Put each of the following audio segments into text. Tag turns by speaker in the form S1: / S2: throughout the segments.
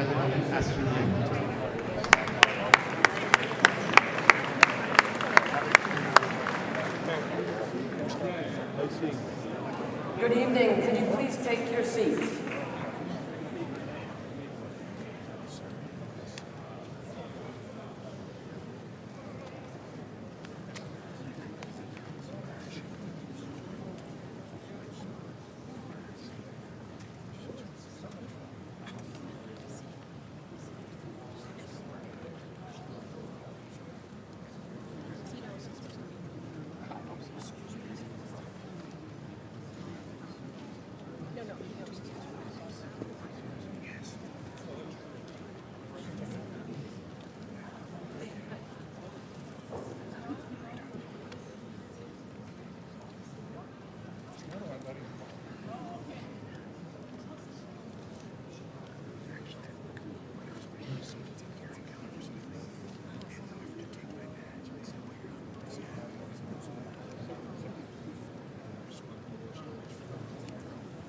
S1: braderie à souliers.
S2: Good evening. Could you please take your seats?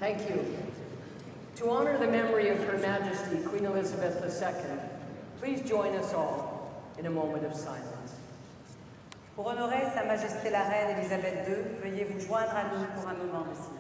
S2: Thank you. To honor the memory of Her Majesty, Queen Elizabeth II, please join us all in a moment of silence.
S3: Pour honorer Sa Majesté la Reine Elisabeth II, veuillez vous joindre à nous pour un moment de silence.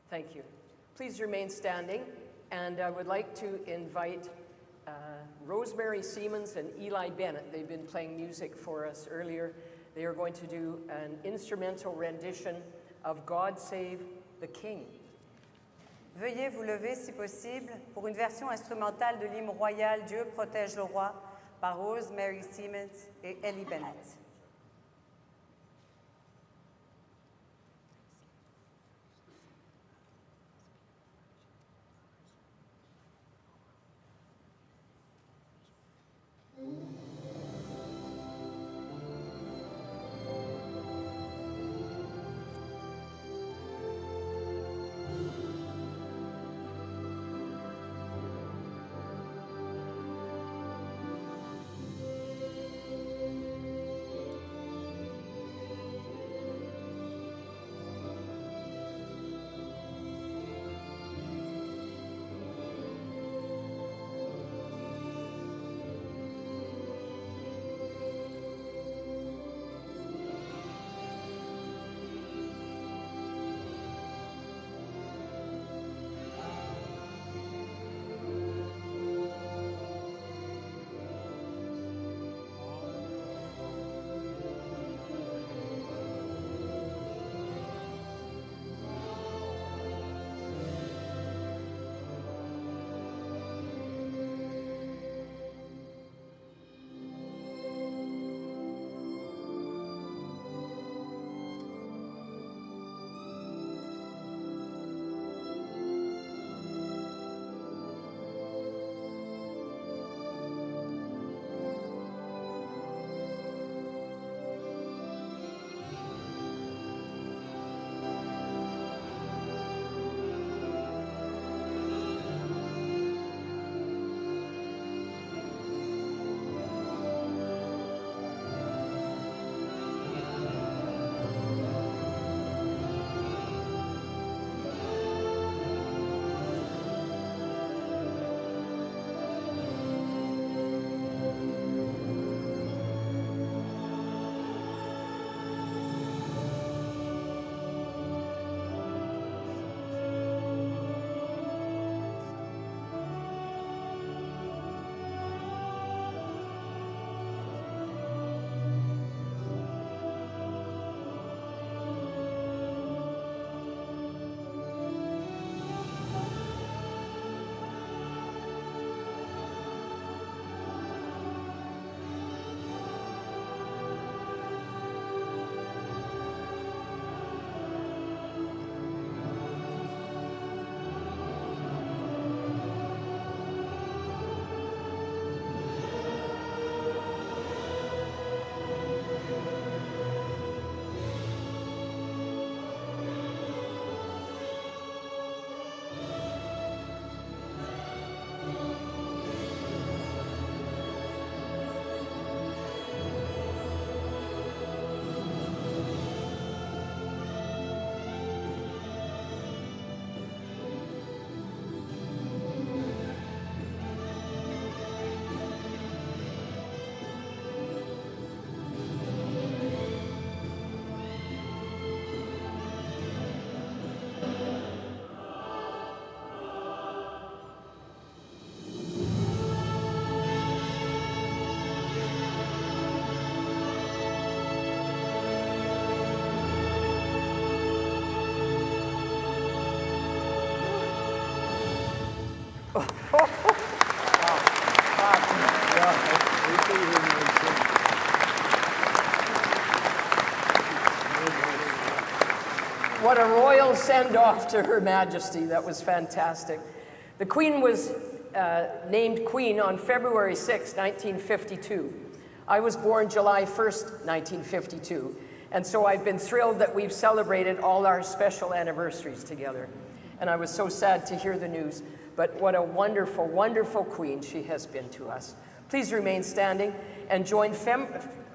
S2: Thank you. Please remain standing, and I would like to invite Rosemary Siemens and Eli Bennett. They've been playing music for us earlier. They are going to do an instrumental rendition of God Save the King.
S3: Veuillez vous lever si possible pour une version instrumentale de l'hymne royal Dieu protège le roi par Rosemary Siemens et Eli Bennett.
S2: What a royal send-off to Her Majesty. That was fantastic. The Queen was named Queen on February 6, 1952. I was born July 1st, 1952. And so I've been thrilled that we've celebrated all our special anniversaries together. And I was so sad to hear the news. But what a wonderful, wonderful Queen she has been to us. Please remain standing and join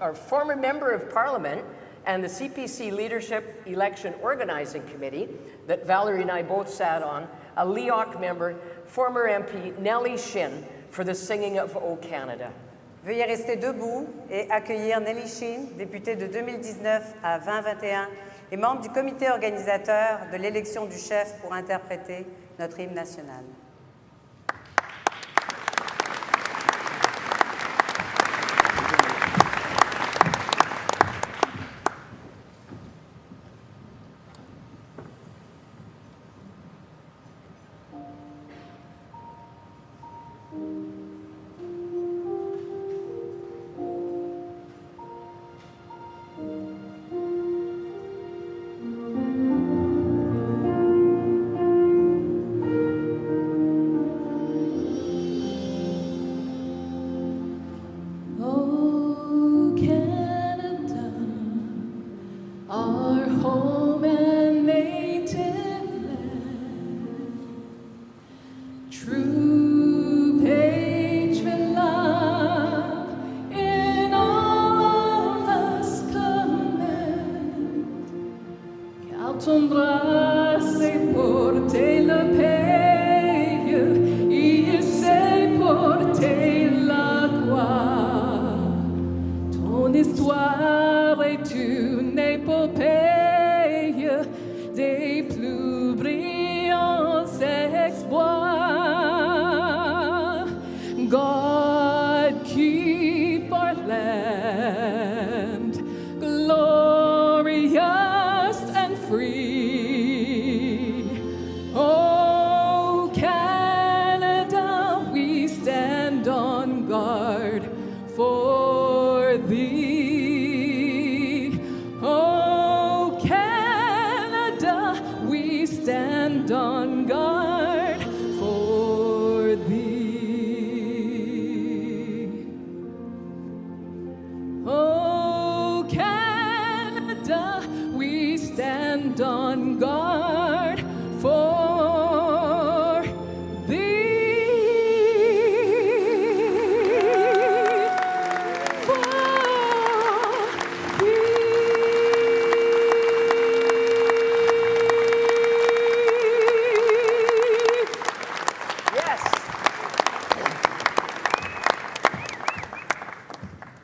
S2: our former Member of Parliament and the CPC Leadership Election Organizing Committee that Valerie and I both sat on, a Leoc member, former MP Nellie Shin, for the singing of O Canada.
S3: Veuillez rester debout et accueillir Nellie Shin, députée de 2019 à 2021 et membre du comité organisateur de l'élection du chef pour interpréter notre hymne national.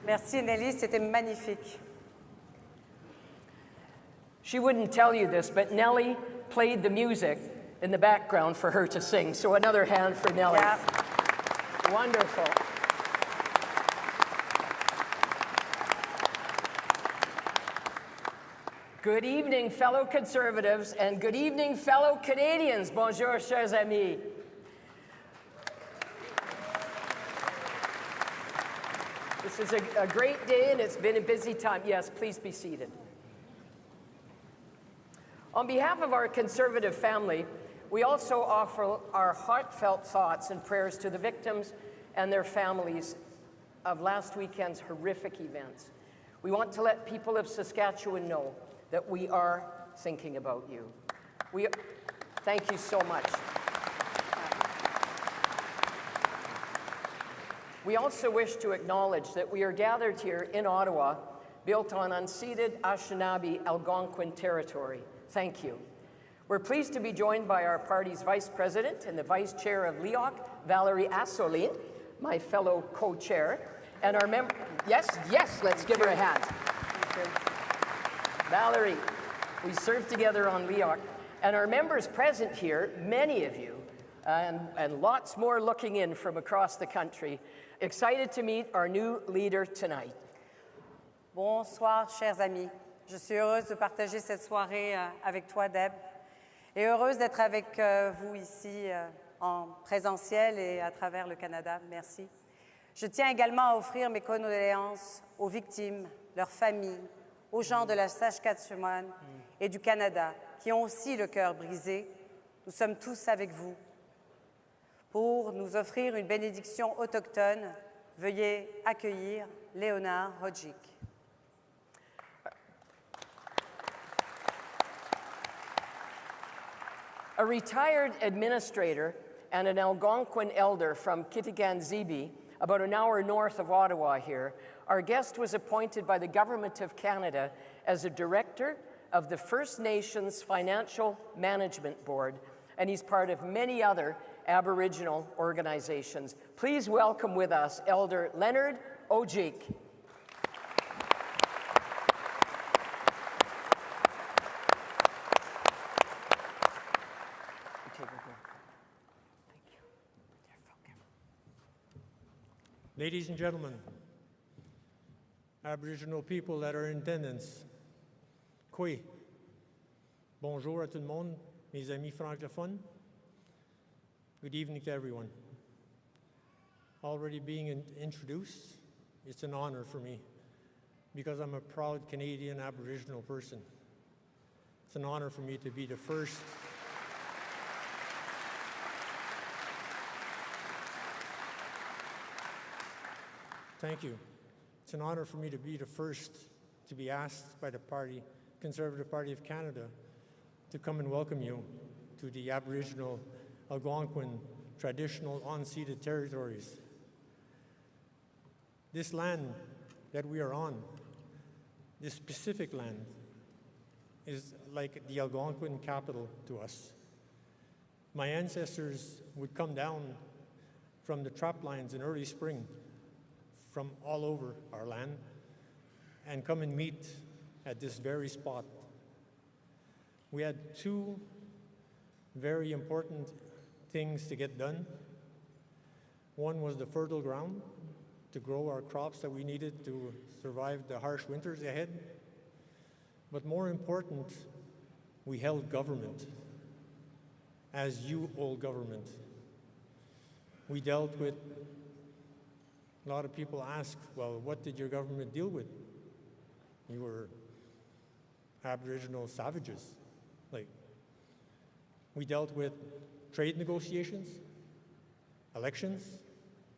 S3: Merci Nellie, c'était magnifique.
S2: She wouldn't tell you this, but Nellie played the music in the background for her to sing. So another hand for Nellie.
S3: Yeah.
S2: Wonderful. Good evening, fellow Conservatives, and good evening, fellow Canadians. Bonjour, chers amis. This is a great day, and it's been a busy time. Yes, please be seated. On behalf of our Conservative family, we also offer our heartfelt thoughts and prayers to the victims and their families of last weekend's horrific events. We want to let people of Saskatchewan know that we are thinking about you. Thank you so much. We also wish to acknowledge that we are gathered here in Ottawa, built on unceded Anishinaabe Algonquin territory. Thank you. We're pleased to be joined by our party's Vice President and the Vice Chair of LEOC, Valerie Asselin, my fellow co-chair, and our member. Yes, let's give her a hand. Valerie, we served together on LEOC, and our members present here, many of you, and lots more looking in from across the country, excited to meet our new leader tonight.
S3: Bonsoir, chers amis. Je suis heureuse de partager cette soirée avec toi, Deb, et heureuse d'être avec vous ici en présentiel et à travers le Canada. Merci. Je tiens également à offrir mes condoléances aux victimes, leurs familles, aux gens de la Saskatchewan et du Canada qui ont aussi le cœur brisé. Nous sommes tous avec vous. Pour nous offrir une bénédiction autochtone, veuillez accueillir Léonard Hodgick.
S2: A retired administrator and an Algonquin elder from Kitigan-Zibi, about an hour north of Ottawa here, our guest was appointed by the Government of Canada as a director of the First Nations Financial Management Board, and he's part of many other Aboriginal organizations. Please welcome with us Elder Leonard Hodgick.
S1: Ladies and gentlemen, Aboriginal people that are in attendance, Kwe, bonjour à tout le monde, mes amis francophones. Good evening to everyone. Already being introduced, it's an honor for me because I'm a proud Canadian Aboriginal person. It's an honor for me to be the first Thank you. It's an honor for me to be the first to be asked by the party, Conservative Party of Canada, to come and welcome you to the Aboriginal Algonquin traditional unceded territories. This land that we are on, this specific land, is like the Algonquin capital to us. My ancestors would come down from the trap lines in early spring from all over our land and come and meet at this very spot. We had two very important things to get done. One was the fertile ground to grow our crops that we needed to survive the harsh winters ahead. But more important, we held government, as you hold government. We dealt with, a lot of people ask, well, what did your government deal with? You were Aboriginal savages. We dealt with trade negotiations, elections,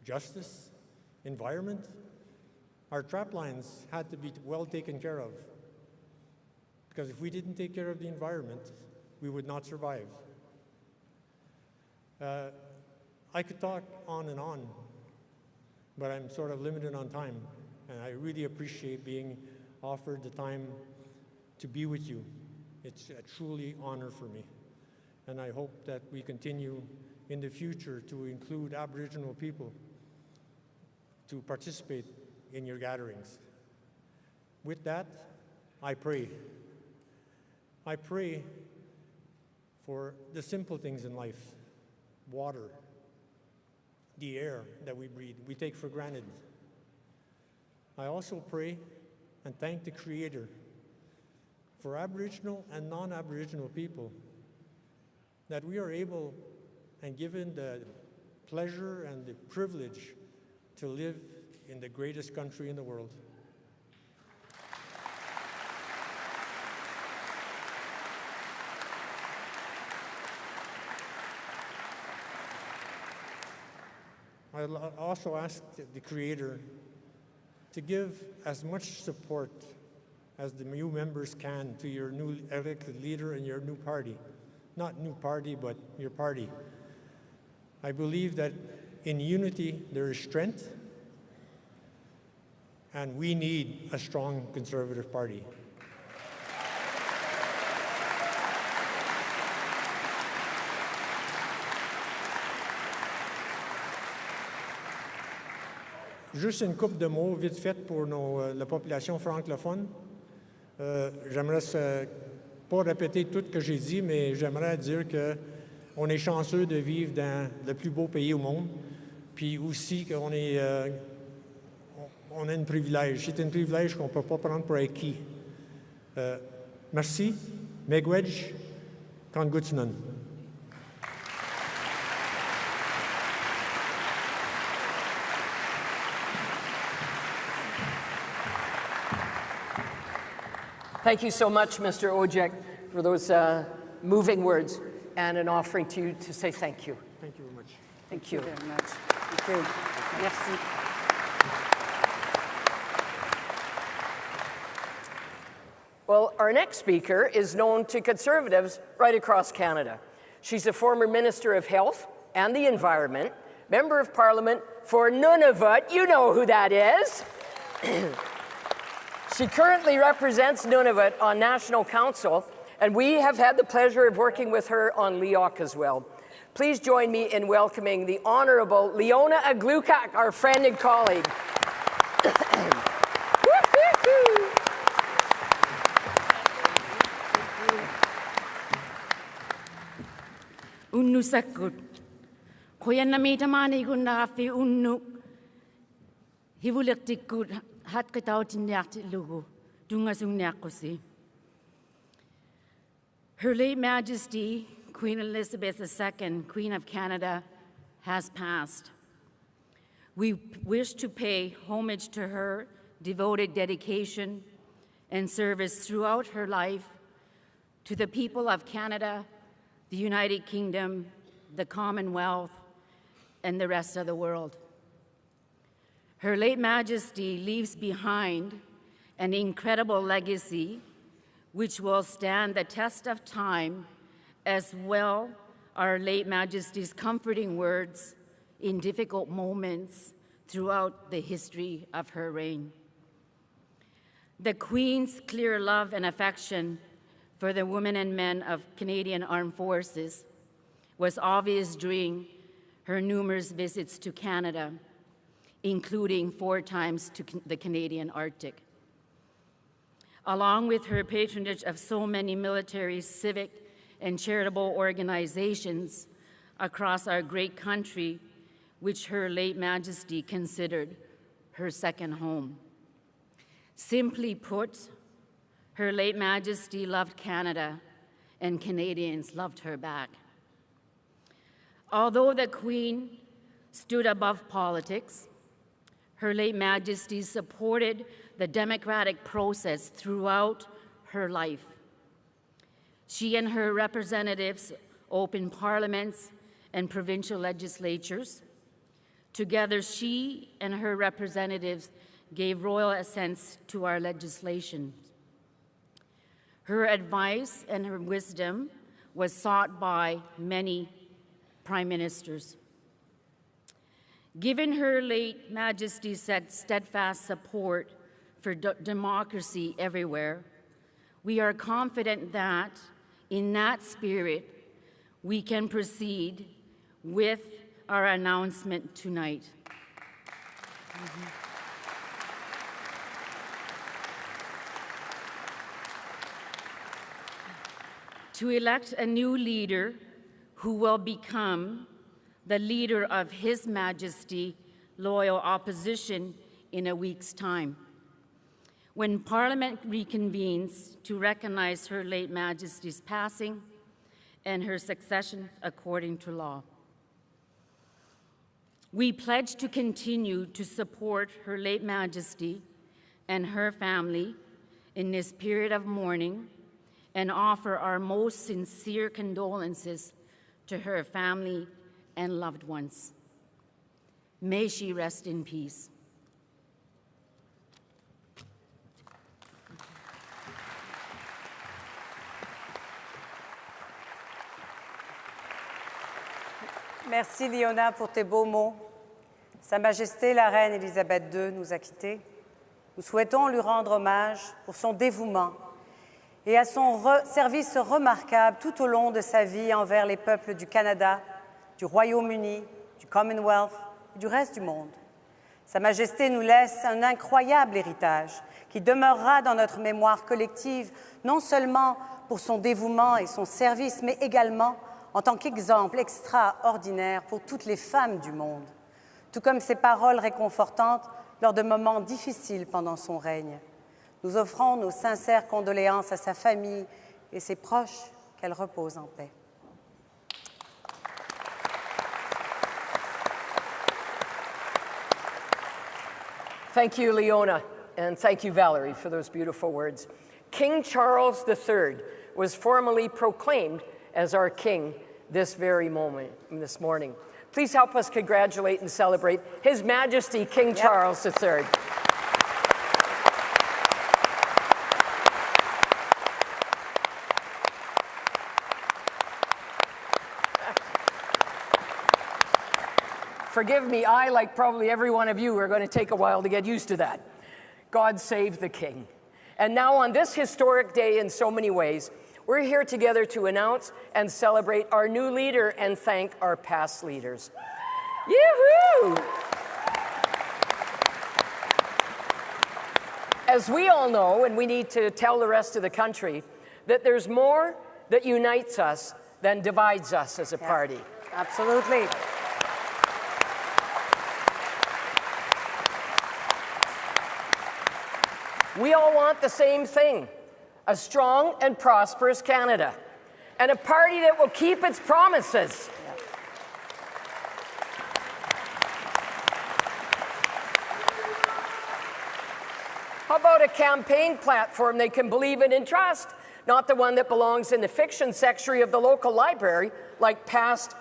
S1: justice, environment. Our trap lines had to be well taken care of, because if we didn't take care of the environment, we would not survive. I could talk on and on, but I'm sort of limited on time, and I really appreciate being offered the time to be with you. It's a truly honor for me, and I hope that we continue in the future to include Aboriginal people to participate in your gatherings. With that, I pray. I pray for the simple things in life: water, the air that we breathe, we take for granted. I also pray and thank the Creator for Aboriginal and non-Aboriginal people that we are able and given the pleasure and the privilege to live in the greatest country in the world. I also ask the Creator to give as much support as the new members can to your new elected leader and your new party. Not new party, but your party. I believe that in unity there is strength, and we need a strong Conservative Party. Juste une couple de mots vite fait pour la population francophone. J'aimerais pas répéter tout ce que j'ai dit, mais j'aimerais dire qu'on est chanceux de vivre dans le plus beau pays au monde, puis aussi qu'on on a un privilège. C'est un privilège qu'on ne peut pas prendre pour acquis. Merci. Megwedge, Kangutsunan.
S2: Thank you so much, Mr. Ojek, for those moving words and an offering to you to say thank you.
S1: Thank you very much.
S2: Thank you.
S3: Very much. Thank you. Merci.
S2: Well, our next speaker is known to Conservatives right across Canada. She's a former Minister of Health and the Environment, Member of Parliament for Nunavut. You know who that is. She currently represents Nunavut on National Council, and we have had the pleasure of working with her on Leoc as well. Please join me in welcoming the Honourable Leona Aglukak, our friend and colleague.
S4: Unnu sakut. Koyan namita mani kun nafi unnu. Hivulektikut hat ketautin yakti lugu. Dungasung nyakosi. Her late Majesty, Queen Elizabeth II, Queen of Canada, has passed. We wish to pay homage to her devoted dedication and service throughout her life to the people of Canada, the United Kingdom, the Commonwealth, and the rest of the world. Her late Majesty leaves behind an incredible legacy which will stand the test of time, as well our late Majesty's comforting words in difficult moments throughout the history of her reign. The Queen's clear love and affection for the women and men of Canadian Armed Forces was obvious during her numerous visits to Canada, including 4 times to the Canadian Arctic. Along with her patronage of so many military, civic, and charitable organizations across our great country, which her late Majesty considered her second home. Simply put, her late Majesty loved Canada, and Canadians loved her back. Although the Queen stood above politics, her late Majesty supported the democratic process throughout her life. She and her representatives opened parliaments and provincial legislatures. Together, she and her representatives gave royal assents to our legislation. Her advice and her wisdom was sought by many prime ministers. Given her late Majesty's steadfast support for democracy everywhere, we are confident that, in that spirit, we can proceed with our announcement tonight. To elect a new leader who will become the leader of His Majesty loyal opposition in a week's time, when Parliament reconvenes to recognize her late Majesty's passing and her succession according to law. We pledge to continue to support her late Majesty and her family in this period of mourning and offer our most sincere condolences to her family and loved ones. May she rest in peace.
S3: Merci, Leona, pour tes beaux mots. Sa Majesté la Reine Élisabeth II nous a quittés. Nous souhaitons lui rendre hommage pour son dévouement et à son service remarquable tout au long de sa vie envers les peuples du Canada, du Royaume-Uni, du Commonwealth et du reste du monde. Sa Majesté nous laisse un incroyable héritage qui demeurera dans notre mémoire collective, non seulement pour son dévouement et son service, mais également en tant qu'exemple extraordinaire pour toutes les femmes du monde, tout comme ses paroles réconfortantes lors de moments difficiles pendant son règne. Nous offrons nos sincères condoléances à sa famille et ses proches, qu'elle repose en paix.
S2: Thank you, Leona, and thank you, Valerie, for those beautiful words. King Charles III was formally proclaimed as our king this morning. Please help us congratulate and celebrate His Majesty King Charles III. Forgive me, I, like probably every one of you, are going to take a while to get used to that. God save the King. And now on this historic day in so many ways, we're here together to announce and celebrate our new leader and thank our past leaders. Yoo-hoo! As we all know, and we need to tell the rest of the country, that there's more that unites us than divides us as a party.
S3: Absolutely.
S2: We all want the same thing, a strong and prosperous Canada, and a party that will keep its promises. How about a campaign platform they can believe in and trust, not the one that belongs in the fiction section of the local library, like past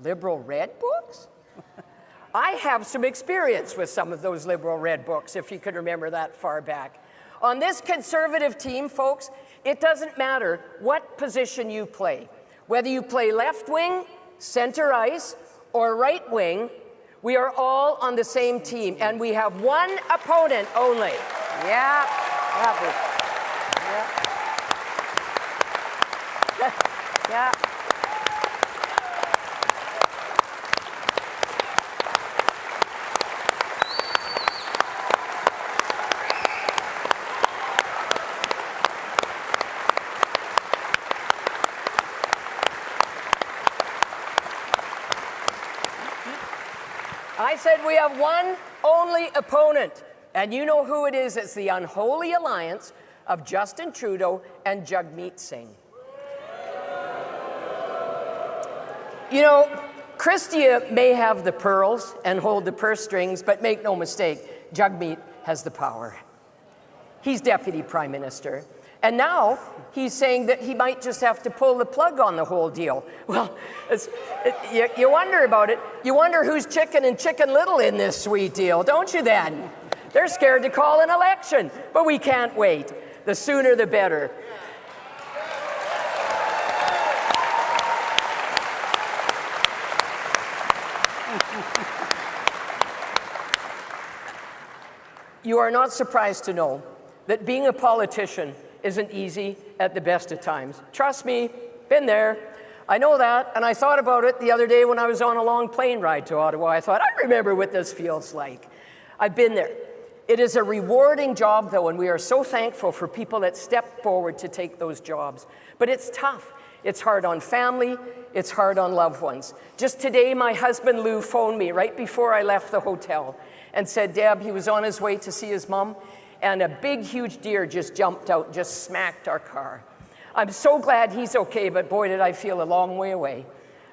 S2: Liberal Red books? I have some experience with some of those Liberal Red books, if you can remember that far back. On this Conservative team, folks, it doesn't matter what position you play. Whether you play left wing, center ice, or right wing, we are all on the same team, and we have one opponent only.
S3: Yeah. Bravo. Yeah. Yeah.
S2: I said we have one only opponent, and you know who it is. It's the unholy alliance of Justin Trudeau and Jagmeet Singh. You know, Christia may have the pearls and hold the purse strings, but make no mistake, Jagmeet has the power. He's Deputy Prime Minister. And now he's saying that he might just have to pull the plug on the whole deal. Well, you wonder about it. You wonder who's chicken and Chicken Little in this sweet deal, don't you then? They're scared to call an election, but we can't wait. The sooner the better. You are not surprised to know that being a politician isn't easy at the best of times. Trust me, been there. I know that, and I thought about it the other day when I was on a long plane ride to Ottawa. I thought, I remember what this feels like. I've been there. It is a rewarding job, though, and we are so thankful for people that step forward to take those jobs. But it's tough. It's hard on family. It's hard on loved ones. Just today, my husband, Lou, phoned me right before I left the hotel and said, Deb, he was on his way to see his mom, and a big, huge deer just jumped out and just smacked our car. I'm so glad he's okay, but boy, did I feel a long way away.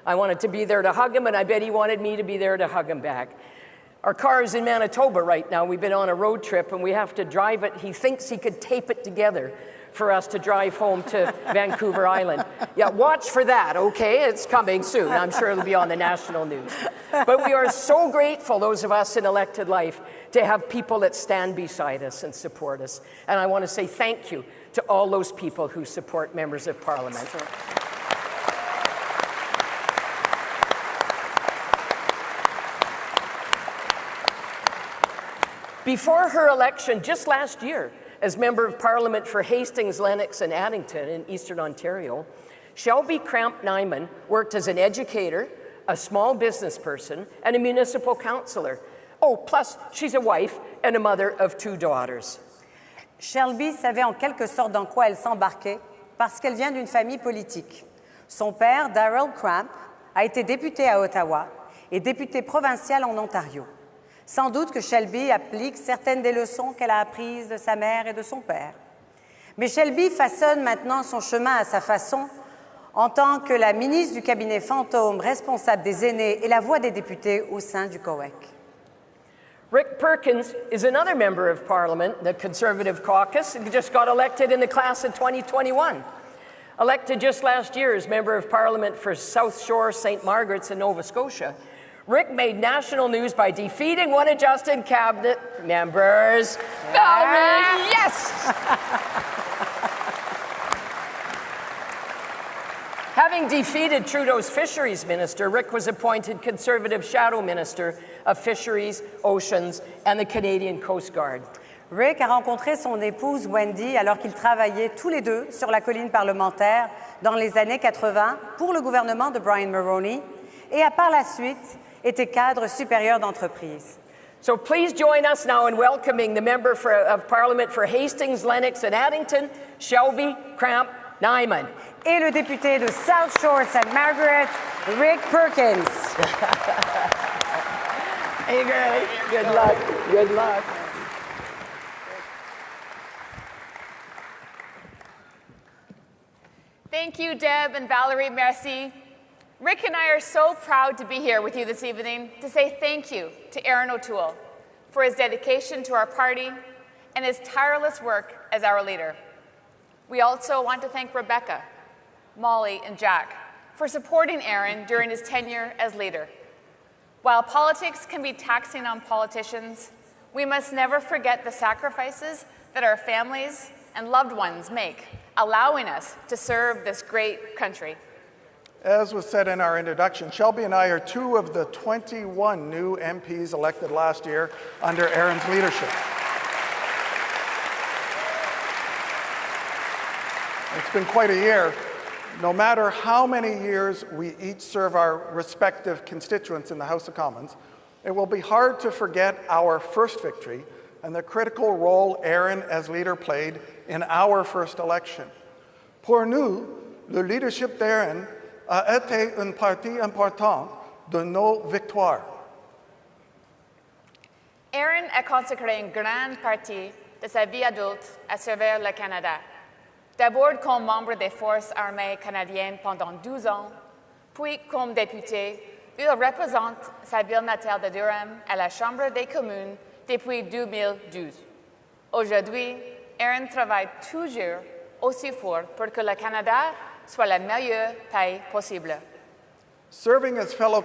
S2: I wanted to be there to hug him, and I bet he wanted me to be there to hug him back. Our car is in Manitoba right now. We've been on a road trip, and we have to drive it. He thinks he could tape it together for us to drive home to Vancouver Island. Yeah, watch for that, okay? It's coming soon. I'm sure it'll be on the national news. But we are so grateful, those of us in elected life, to have people that stand beside us and support us. And I want to say thank you to all those people who support members of Parliament. Before her election just last year as Member of Parliament for Hastings, Lennox and Addington in Eastern Ontario, Shelby Cramp-Nyman worked as an educator, a small business person, and a municipal councillor. Oh, plus she's a wife and a mother of 2 daughters.
S3: Shelby savait en quelque sorte dans quoi elle s'embarquait parce qu'elle vient d'une famille politique. Son père, Darrell Cramp, a été député à Ottawa et député provincial en Ontario. Sans doute que Shelby applique certaines des leçons qu'elle a apprises de sa mère et de son père. Mais Shelby façonne maintenant son chemin à sa façon en tant que la ministre du cabinet fantôme responsable des aînés et la voix des députés au sein du COEC.
S2: Rick Perkins is another member of Parliament, the Conservative caucus, and just got elected in the class of 2021. Elected just last year as Member of Parliament for South Shore St. Margaret's in Nova Scotia, Rick made national news by defeating one adjusted cabinet members. Valerie, yes! Having defeated Trudeau's fisheries minister, Rick was appointed Conservative Shadow Minister of Fisheries, Oceans and the Canadian Coast Guard.
S3: Rick a rencontré son épouse Wendy alors qu'ils travaillaient tous les deux sur la colline parlementaire dans les années 80 pour le gouvernement de Brian Mulroney et a par la suite été cadre supérieur d'entreprise.
S2: So please join us now in welcoming the Member of Parliament for Hastings, Lennox and Addington, Shelby Cramp Nyman.
S3: Et le député de South Shore St. Margaret, Rick Perkins.
S2: Hey, girlie. Good luck. Good luck.
S5: Thank you, Deb and Valerie, merci. Rick and I are so proud to be here with you this evening to say thank you to Aaron O'Toole for his dedication to our party and his tireless work as our leader. We also want to thank Rebecca, Molly, and Jack for supporting Aaron during his tenure as leader. While politics can be taxing on politicians, we must never forget the sacrifices that our families and loved ones make, allowing us to serve this great country.
S6: As was said in our introduction, Shelby and I are two of the 21 new MPs elected last year under Aaron's leadership. It's been quite a year. No matter how many years we each serve our respective constituents in the House of Commons, it will be hard to forget our first victory and the critical role Aaron as leader played in our first election. Pour nous, le leadership d'Aaron a été une partie importante de nos victoires.
S5: Aaron a consacré une grande partie de sa vie adulte à servir le Canada. D'abord comme membre des Forces armées canadiennes pendant 12 ans, puis comme député, il représente sa ville natale de Durham à la Chambre des communes depuis 2012. Aujourd'hui, Aaron travaille toujours aussi fort pour que le Canada soit le meilleur pays possible.
S6: Serving as fellow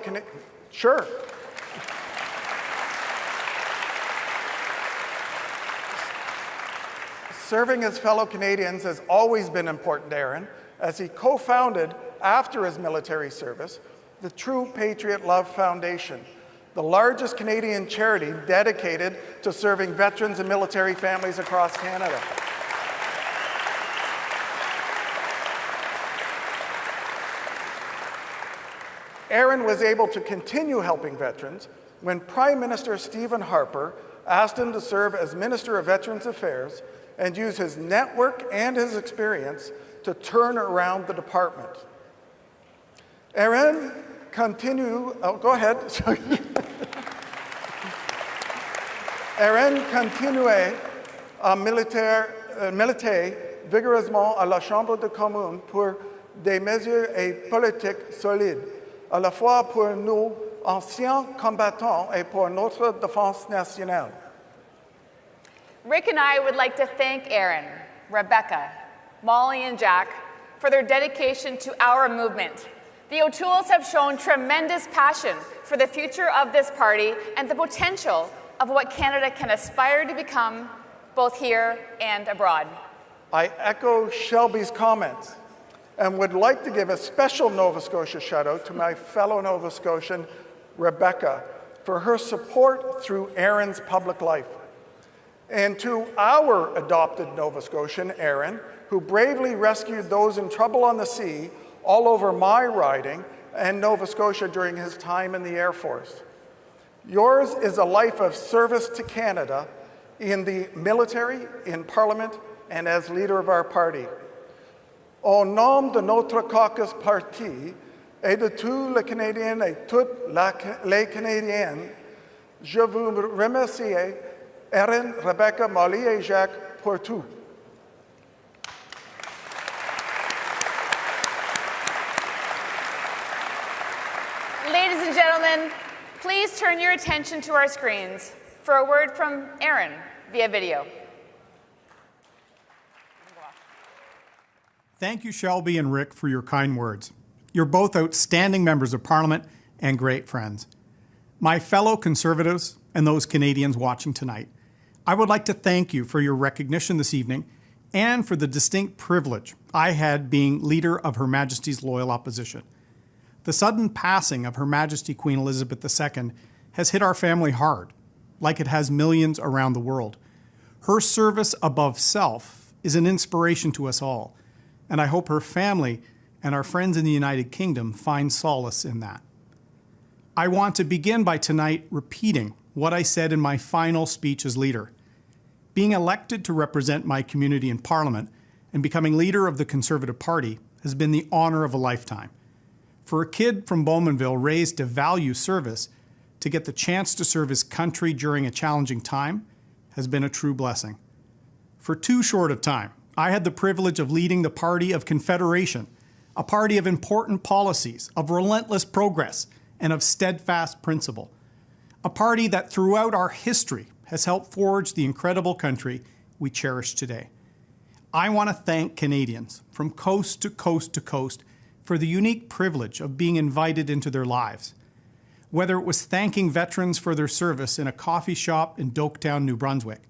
S6: Serving as fellow Canadians has always been important to Aaron, as he co-founded, after his military service, the True Patriot Love Foundation, the largest Canadian charity dedicated to serving veterans and military families across Canada. Aaron was able to continue helping veterans when Prime Minister Stephen Harper asked him to serve as Minister of Veterans Affairs and use his network and his experience to turn around the department. Aaron go ahead. Aaron continuait à militer vigoureusement à la Chambre des communes pour des mesures et politiques solides, à la fois pour nos anciens combattants et pour notre défense nationale.
S5: Rick and I would like to thank Aaron, Rebecca, Molly, and Jack for their dedication to our movement. The O'Tooles have shown tremendous passion for the future of this party and the potential of what Canada can aspire to become, both here and abroad.
S6: I echo Shelby's comments and would like to give a special Nova Scotia shout out to my fellow Nova Scotian, Rebecca, for her support through Aaron's public life. And to our adopted Nova Scotian, Aaron, who bravely rescued those in trouble on the sea all over my riding and Nova Scotia during his time in the Air Force. Yours is a life of service to Canada in the military, in Parliament, and as leader of our party. Au nom de notre caucus parti et de tous les Canadiens et toutes les Canadiennes, je vous remercie, Aaron, Rebecca, Molly et Jacques, pour tout.
S5: Ladies and gentlemen, please turn your attention to our screens for for a word from Aaron via video.
S7: Thank you, Shelby and Rick, for your kind words. You're both outstanding members of Parliament and great friends. My fellow Conservatives and those Canadians watching tonight, I would like to thank you for your recognition this evening and for the distinct privilege I had being leader of Her Majesty's Loyal Opposition. The sudden passing of Her Majesty Queen Elizabeth II has hit our family hard, like it has millions around the world. Her service above self is an inspiration to us all, and I hope her family and our friends in the United Kingdom find solace in that. I want to begin by tonight repeating what I said in my final speech as leader. Being elected to represent my community in Parliament and becoming leader of the Conservative Party has been the honor of a lifetime. For a kid from Bowmanville raised to value service, to get the chance to serve his country during a challenging time has been a true blessing. For too short of time, I had the privilege of leading the Party of Confederation, a party of important policies, of relentless progress, and of steadfast principle. A party that throughout our history has helped forge the incredible country we cherish today. I want to thank Canadians from coast to coast to coast for the unique privilege of being invited into their lives. Whether it was thanking veterans for their service in a coffee shop in Doketown, New Brunswick,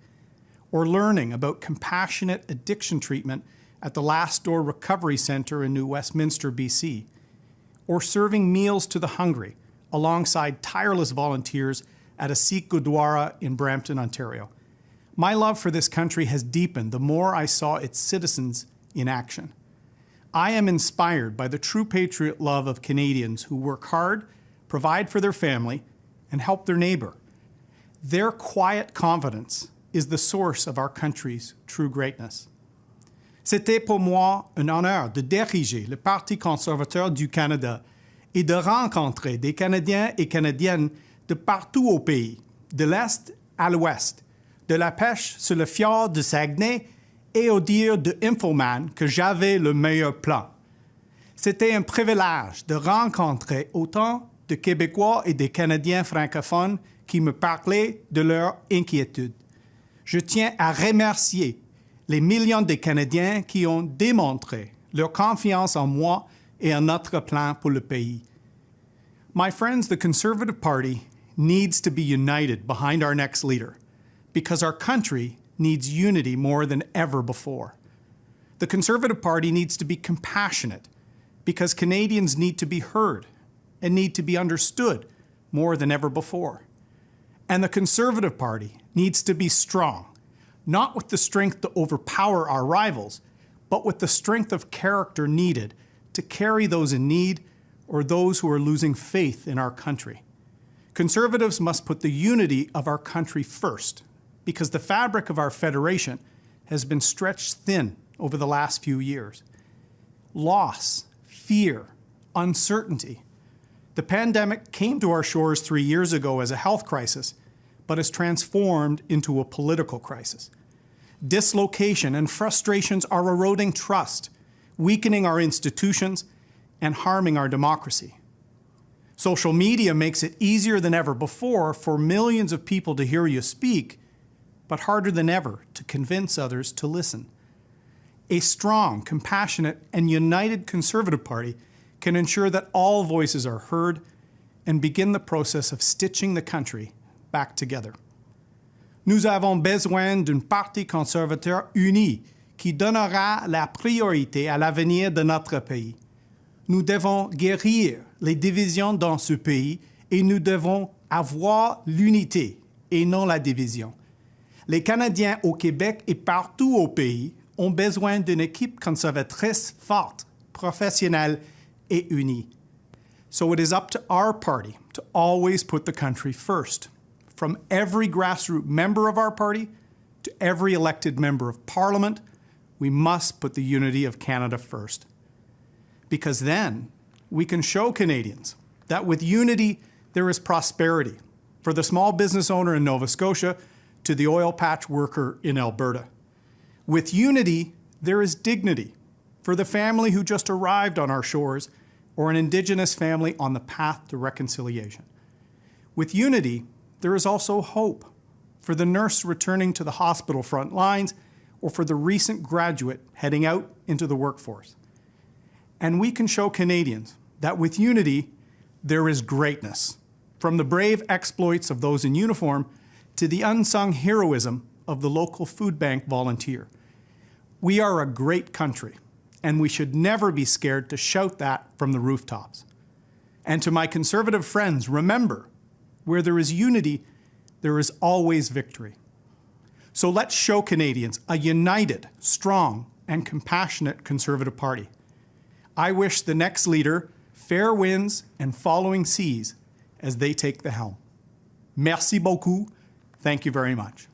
S7: or learning about compassionate addiction treatment at the Last Door Recovery Centre in New Westminster, BC, or serving meals to the hungry alongside tireless volunteers at a Sikh Gurdwara in Brampton, Ontario. My love for this country has deepened the more I saw its citizens in action. I am inspired by the true patriot love of Canadians who work hard, provide for their family, and help their neighbor. Their quiet confidence is the source of our country's true greatness. C'était pour moi un honneur de diriger le Parti conservateur du Canada et de rencontrer des Canadiens et Canadiennes de partout au pays, de l'Est à l'Ouest, de la pêche sur le fjord de Saguenay et au dire de Infoman que j'avais le meilleur plan. C'était un privilège de rencontrer autant de Québécois et de Canadiens francophones qui me parlaient de leurs inquiétudes. Je tiens à remercier les millions de Canadiens qui ont démontré leur confiance en moi et en notre plan pour le pays. My friends, the Conservative Party needs to be united behind our next leader because our country needs unity more than ever before. The Conservative Party needs to be compassionate because Canadians need to be heard and need to be understood more than ever before. And the Conservative Party needs to be strong, not with the strength to overpower our rivals, but with the strength of character needed to carry those in need or those who are losing faith in our country. Conservatives must put the unity of our country first, because the fabric of our federation has been stretched thin over the last few years. Loss, fear, uncertainty. The pandemic came to our shores 3 years ago as a health crisis, but has transformed into a political crisis. Dislocation and frustrations are eroding trust, weakening our institutions, and harming our democracy. Social media makes it easier than ever before for millions of people to hear you speak, but harder than ever to convince others to listen. A strong, compassionate, and united Conservative Party can ensure that all voices are heard and begin the process of stitching the country back together. Nous avons besoin d'un parti conservateur uni qui donnera la priorité à l'avenir de notre pays. Nous devons guérir les divisions dans ce pays et nous devons avoir l'unité et non la division. Les Canadiens au Québec et partout au pays ont besoin d'une équipe conservatrice forte, professionnelle et unie. So it is up to our party to always put the country first. From every grassroots member of our party to every elected member of Parliament, we must put the unity of Canada first. Because then we can show Canadians that with unity there is prosperity for the small business owner in Nova Scotia to the oil patch worker in Alberta. With unity, there is dignity for the family who just arrived on our shores or an Indigenous family on the path to reconciliation. With unity, there is also hope for the nurse returning to the hospital front lines, or for the recent graduate heading out into the workforce. And we can show Canadians that with unity, there is greatness, from the brave exploits of those in uniform to the unsung heroism of the local food bank volunteer. We are a great country, and we should never be scared to shout that from the rooftops. And to my Conservative friends, remember, where there is unity, there is always victory. So let's show Canadians a united, strong, and compassionate Conservative Party. I wish the next leader fair winds and following seas as they take the helm. Merci beaucoup. Thank you very much.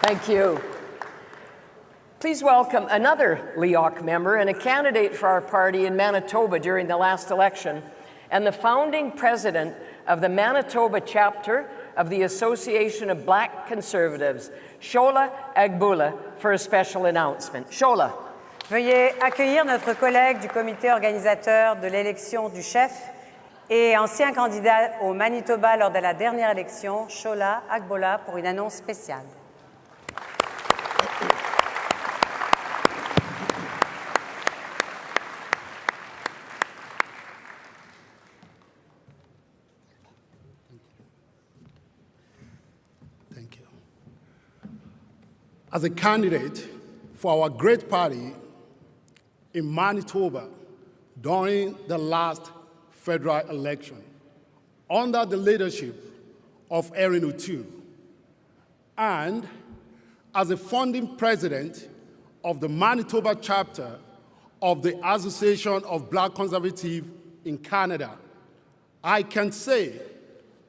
S2: Thank you. Please welcome another LEOC member and a candidate for our party in Manitoba during the last election, and the founding president of the Manitoba chapter of the Association of Black Conservatives, Shola Agboola, for a special announcement. Shola.
S3: Veuillez accueillir notre collègue du comité organisateur de l'élection du chef et ancien candidat au Manitoba lors de la dernière élection, Shola Agboola, pour une annonce spéciale.
S8: Thank you. As a candidate for our great party in Manitoba during the last federal election, under the leadership of Erin O'Toole, and as a founding president of the Manitoba chapter of the Association of Black Conservatives in Canada, I can say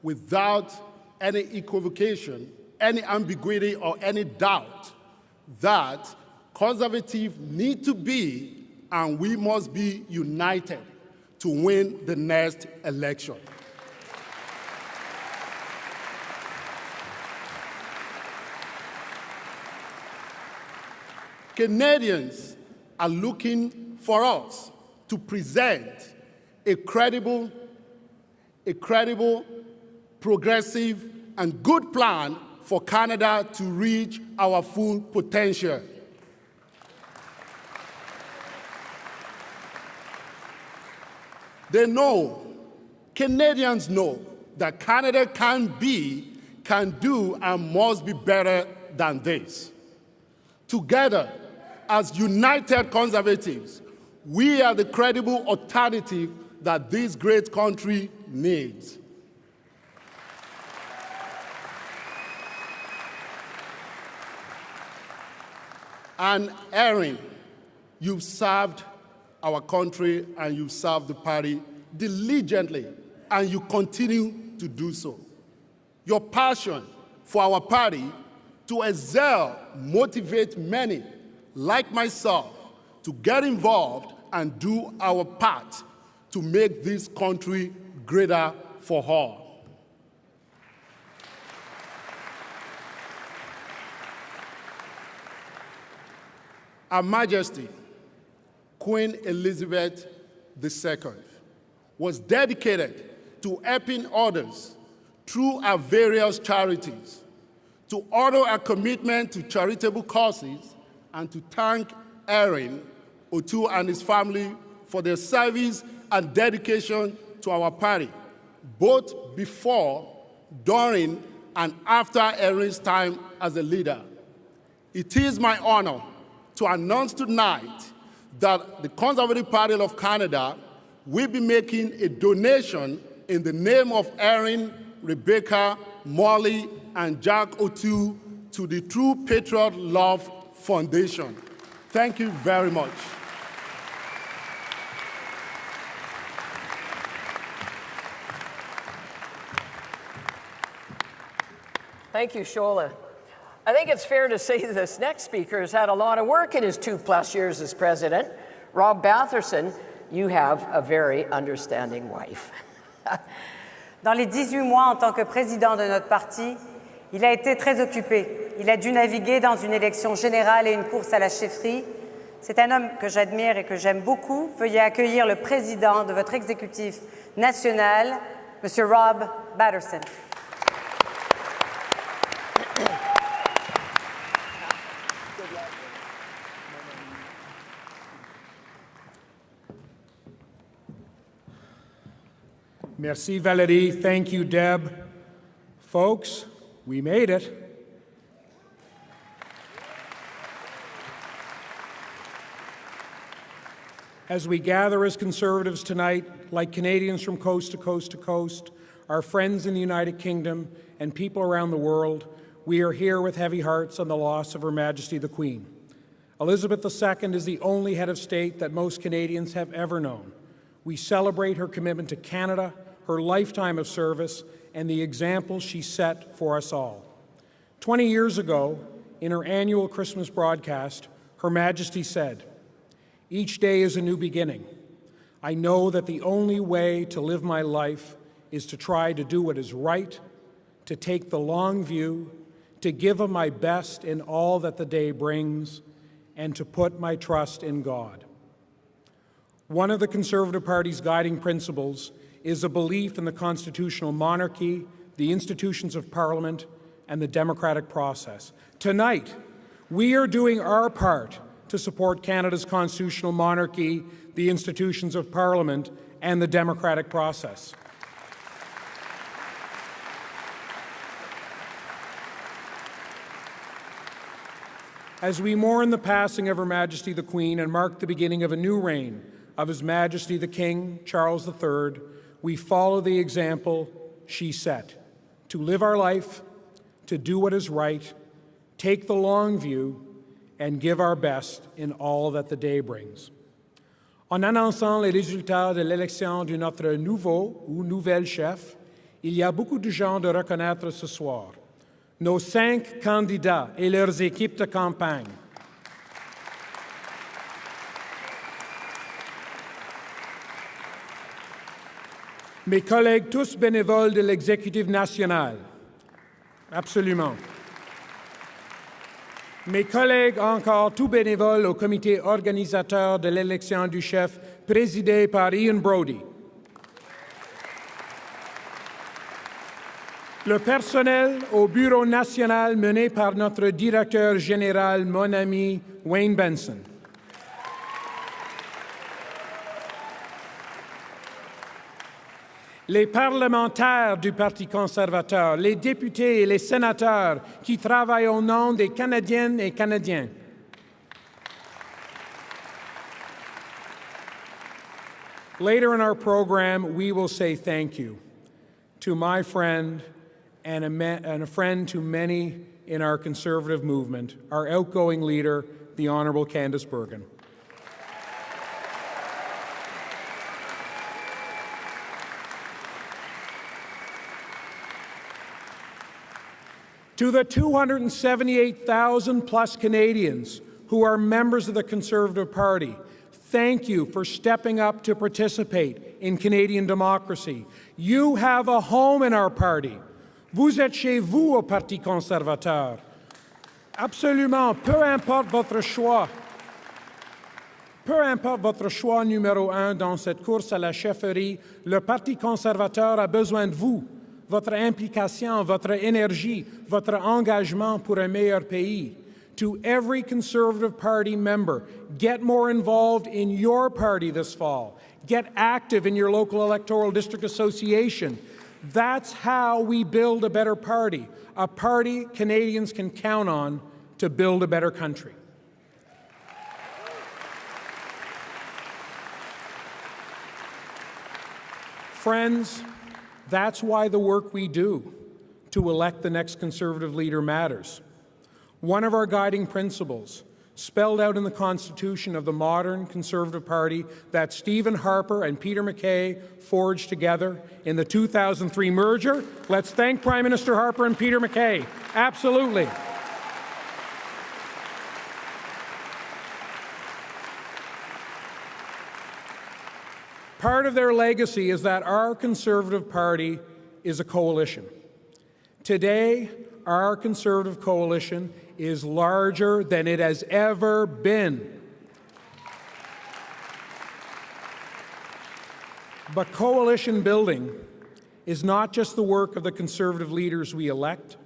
S8: without any equivocation, any ambiguity, or any doubt that conservatives need to be and we must be united to win the next election. Canadians are looking for us to present a credible, progressive, and good plan for Canada to reach our full potential. They know, Canadians know, that Canada can be, can do, and must be better than this. Together, as united conservatives, we are the credible alternative that this great country needs. And Erin, you've served our country and you've served the party diligently, and you continue to do so. Your passion for our party to excel motivates many, like myself, to get involved and do our part to make this country greater for all. Her Majesty, Queen Elizabeth II, was dedicated to helping others through her various charities, to honor her commitment to charitable causes, and to thank Erin O'Toole and his family for their service and dedication to our party, both before, during, and after Erin's time as a leader. It is my honor to announce tonight that the Conservative Party of Canada will be making a donation in the name of Erin, Rebecca, Molly, and Jack O'Toole to the True Patriot Love Foundation. Thank you very much.
S2: Thank you, Shola. I think it's fair to say this next speaker has had a lot of work in his 2+ years as president, Rob Batherson, you have a very understanding wife.
S3: Dans les 18 mois en tant que président de notre parti, il a été très occupé. Il a dû naviguer dans une élection générale et une course à la chefferie. C'est un homme que j'admire et que j'aime beaucoup. Veuillez accueillir le président de votre exécutif national, M. Rob Batterson.
S9: Merci, Valérie. Thank you, Deb. Folks, we made it. As we gather as Conservatives tonight, like Canadians from coast to coast to coast, our friends in the United Kingdom, and people around the world, we are here with heavy hearts on the loss of Her Majesty the Queen. Elizabeth II is the only head of state that most Canadians have ever known. We celebrate her commitment to Canada, her lifetime of service, and the example she set for us all. 20 years ago, in her annual Christmas broadcast, Her Majesty said, "Each day is a new beginning. I know that the only way to live my life is to try to do what is right, to take the long view, to give of my best in all that the day brings, and to put my trust in God." One of the Conservative Party's guiding principles is a belief in the constitutional monarchy, the institutions of Parliament, and the democratic process. Tonight, we are doing our part to support Canada's constitutional monarchy, the institutions of Parliament, and the democratic process. As we mourn the passing of Her Majesty the Queen and mark the beginning of a new reign of His Majesty the King, Charles III, we follow the example she set, to live our life, to do what is right, take the long view, and give our best in all that the day brings. En annonçant les résultats de l'élection de notre nouveau ou nouvelle chef, il y a beaucoup de gens de reconnaître ce soir. Nos 5 candidats et leurs équipes de campagne. Mes collègues tous bénévoles de l'exécutif national. Absolument. Mes collègues encore tout bénévoles au comité organisateur de l'élection du chef présidé par Ian Brody. Le personnel au bureau national mené par notre directeur général, mon ami Wayne Benson. Les parlementaires du Parti conservateur, les députés et les sénateurs qui travaillent au nom des Canadiennes et Canadiens. Later in our program, we will say thank you to my friend and a friend to many in our Conservative movement, our outgoing leader, the Honourable Candice Bergen. To the 278,000 plus Canadians who are members of the Conservative Party, thank you for stepping up to participate in Canadian democracy. You have a home in our party. Vous êtes chez vous au Parti conservateur. Absolument, peu importe votre choix. Peu importe votre choix numéro 1 dans cette course à la chefferie, le Parti conservateur a besoin de vous. Votre implication, votre énergie, votre engagement pour un meilleur pays. To every Conservative Party member, get more involved in your party this fall. Get active in your local electoral district association. That's how we build a better party, a party Canadians can count on to build a better country. Friends, that's why the work we do to elect the next Conservative leader matters. One of our guiding principles, spelled out in the Constitution of the modern Conservative Party that Stephen Harper and Peter MacKay forged together in the 2003 merger. Let's thank Prime Minister Harper and Peter MacKay. Absolutely. Part of their legacy is that our Conservative Party is a coalition. Today, our Conservative coalition is larger than it has ever been. But coalition building is not just the work of the Conservative leaders we elect.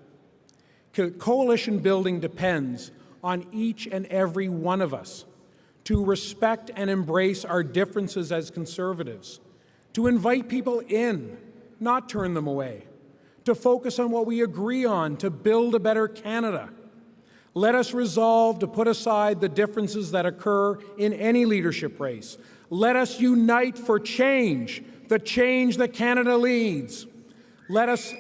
S9: Coalition building depends on each and every one of us to respect and embrace our differences as Conservatives, to invite people in, not turn them away, to focus on what we agree on, to build a better Canada. Let us resolve to put aside the differences that occur in any leadership race. Let us unite for change, the change that Canada needs. Let us...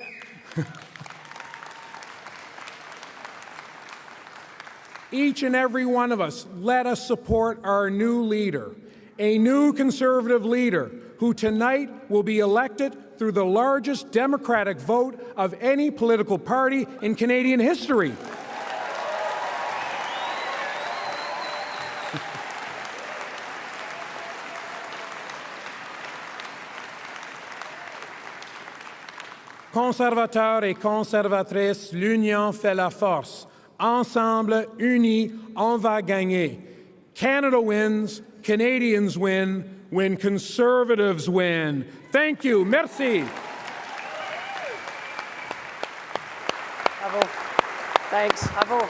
S9: Each and every one of us, let us support our new leader, a new Conservative leader who tonight will be elected through the largest Democratic vote of any political party in Canadian history. Conservateurs et conservatrices, l'union fait la force. Ensemble, unis, on va gagner. Canada wins, Canadians win, when Conservatives win. Thank you. Merci.
S2: Bravo. Thanks. Bravo.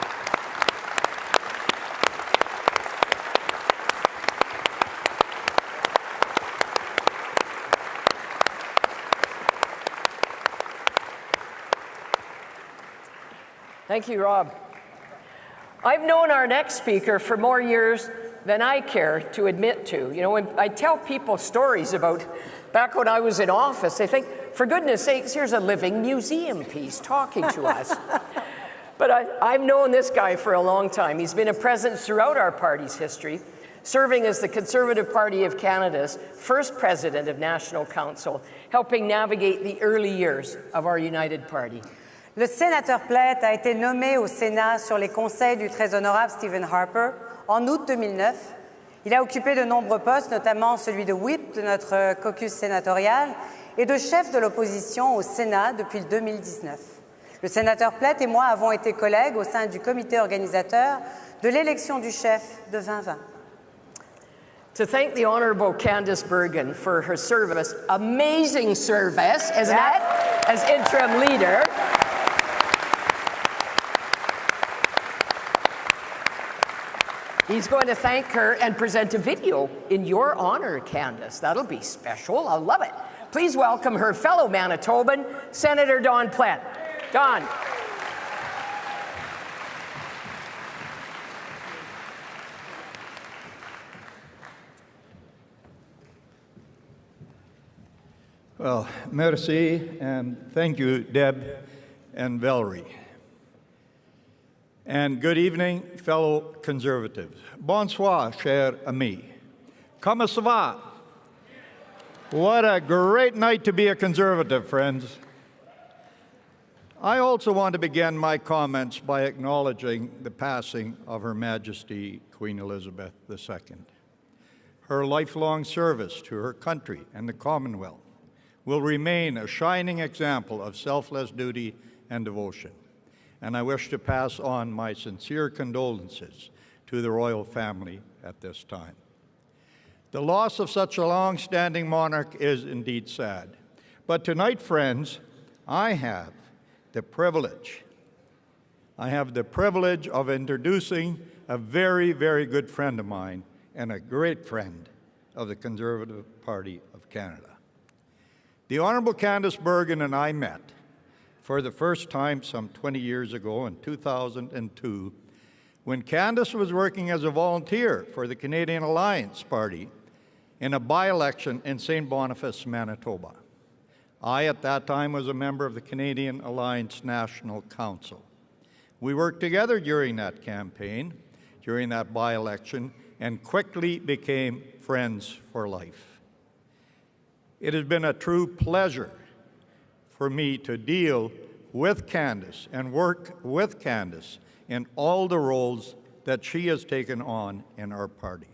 S2: Thank you, Rob. I've known our next speaker for more years than I care to admit to. You know, when I tell people stories about back when I was in office, they think, for goodness sakes, here's a living museum piece talking to us. But I've known this guy for a long time. He's been a presence throughout our party's history, serving as the Conservative Party of Canada's first president of National Council, helping navigate the early years of our united party.
S3: Le sénateur Plett a été nommé au Sénat sur les conseils du très honorable Stephen Harper en août 2009. Il a occupé de nombreux postes, notamment celui de whip de notre caucus sénatorial et de chef de l'opposition au Sénat depuis 2019. Le sénateur Plett et moi avons été collègues au sein du comité organisateur de l'élection du chef de 2020.
S2: To thank the Honourable Candice Bergen for her service, amazing service, isn't it, as interim leader. He's going to thank her and present a video in your honor, Candice. That'll be special. I'll love it. Please welcome her fellow Manitoban, Senator Don Plett. Don.
S10: Well, merci, and thank you, Deb and Valerie. And good evening, fellow Conservatives. Bonsoir, chers amis. Comment ça va? What a great night to be a Conservative, friends. I also want to begin my comments by acknowledging the passing of Her Majesty Queen Elizabeth II. Her lifelong service to her country and the Commonwealth will remain a shining example of selfless duty and devotion. And I wish to pass on my sincere condolences to the royal family at this time. The loss of such a long-standing monarch is indeed sad. But tonight, friends, I have the privilege of introducing a very, very good friend of mine and a great friend of the Conservative Party of Canada. The Honourable Candice Bergen and I met for the first time some 20 years ago in 2002, when Candice was working as a volunteer for the Canadian Alliance Party in a by-election in St. Boniface, Manitoba. I, at that time, was a member of the Canadian Alliance National Council. We worked together during that campaign, during that by-election, and quickly became friends for life. It has been a true pleasure for me to deal with Candice and work with Candice in all the roles that she has taken on in our party.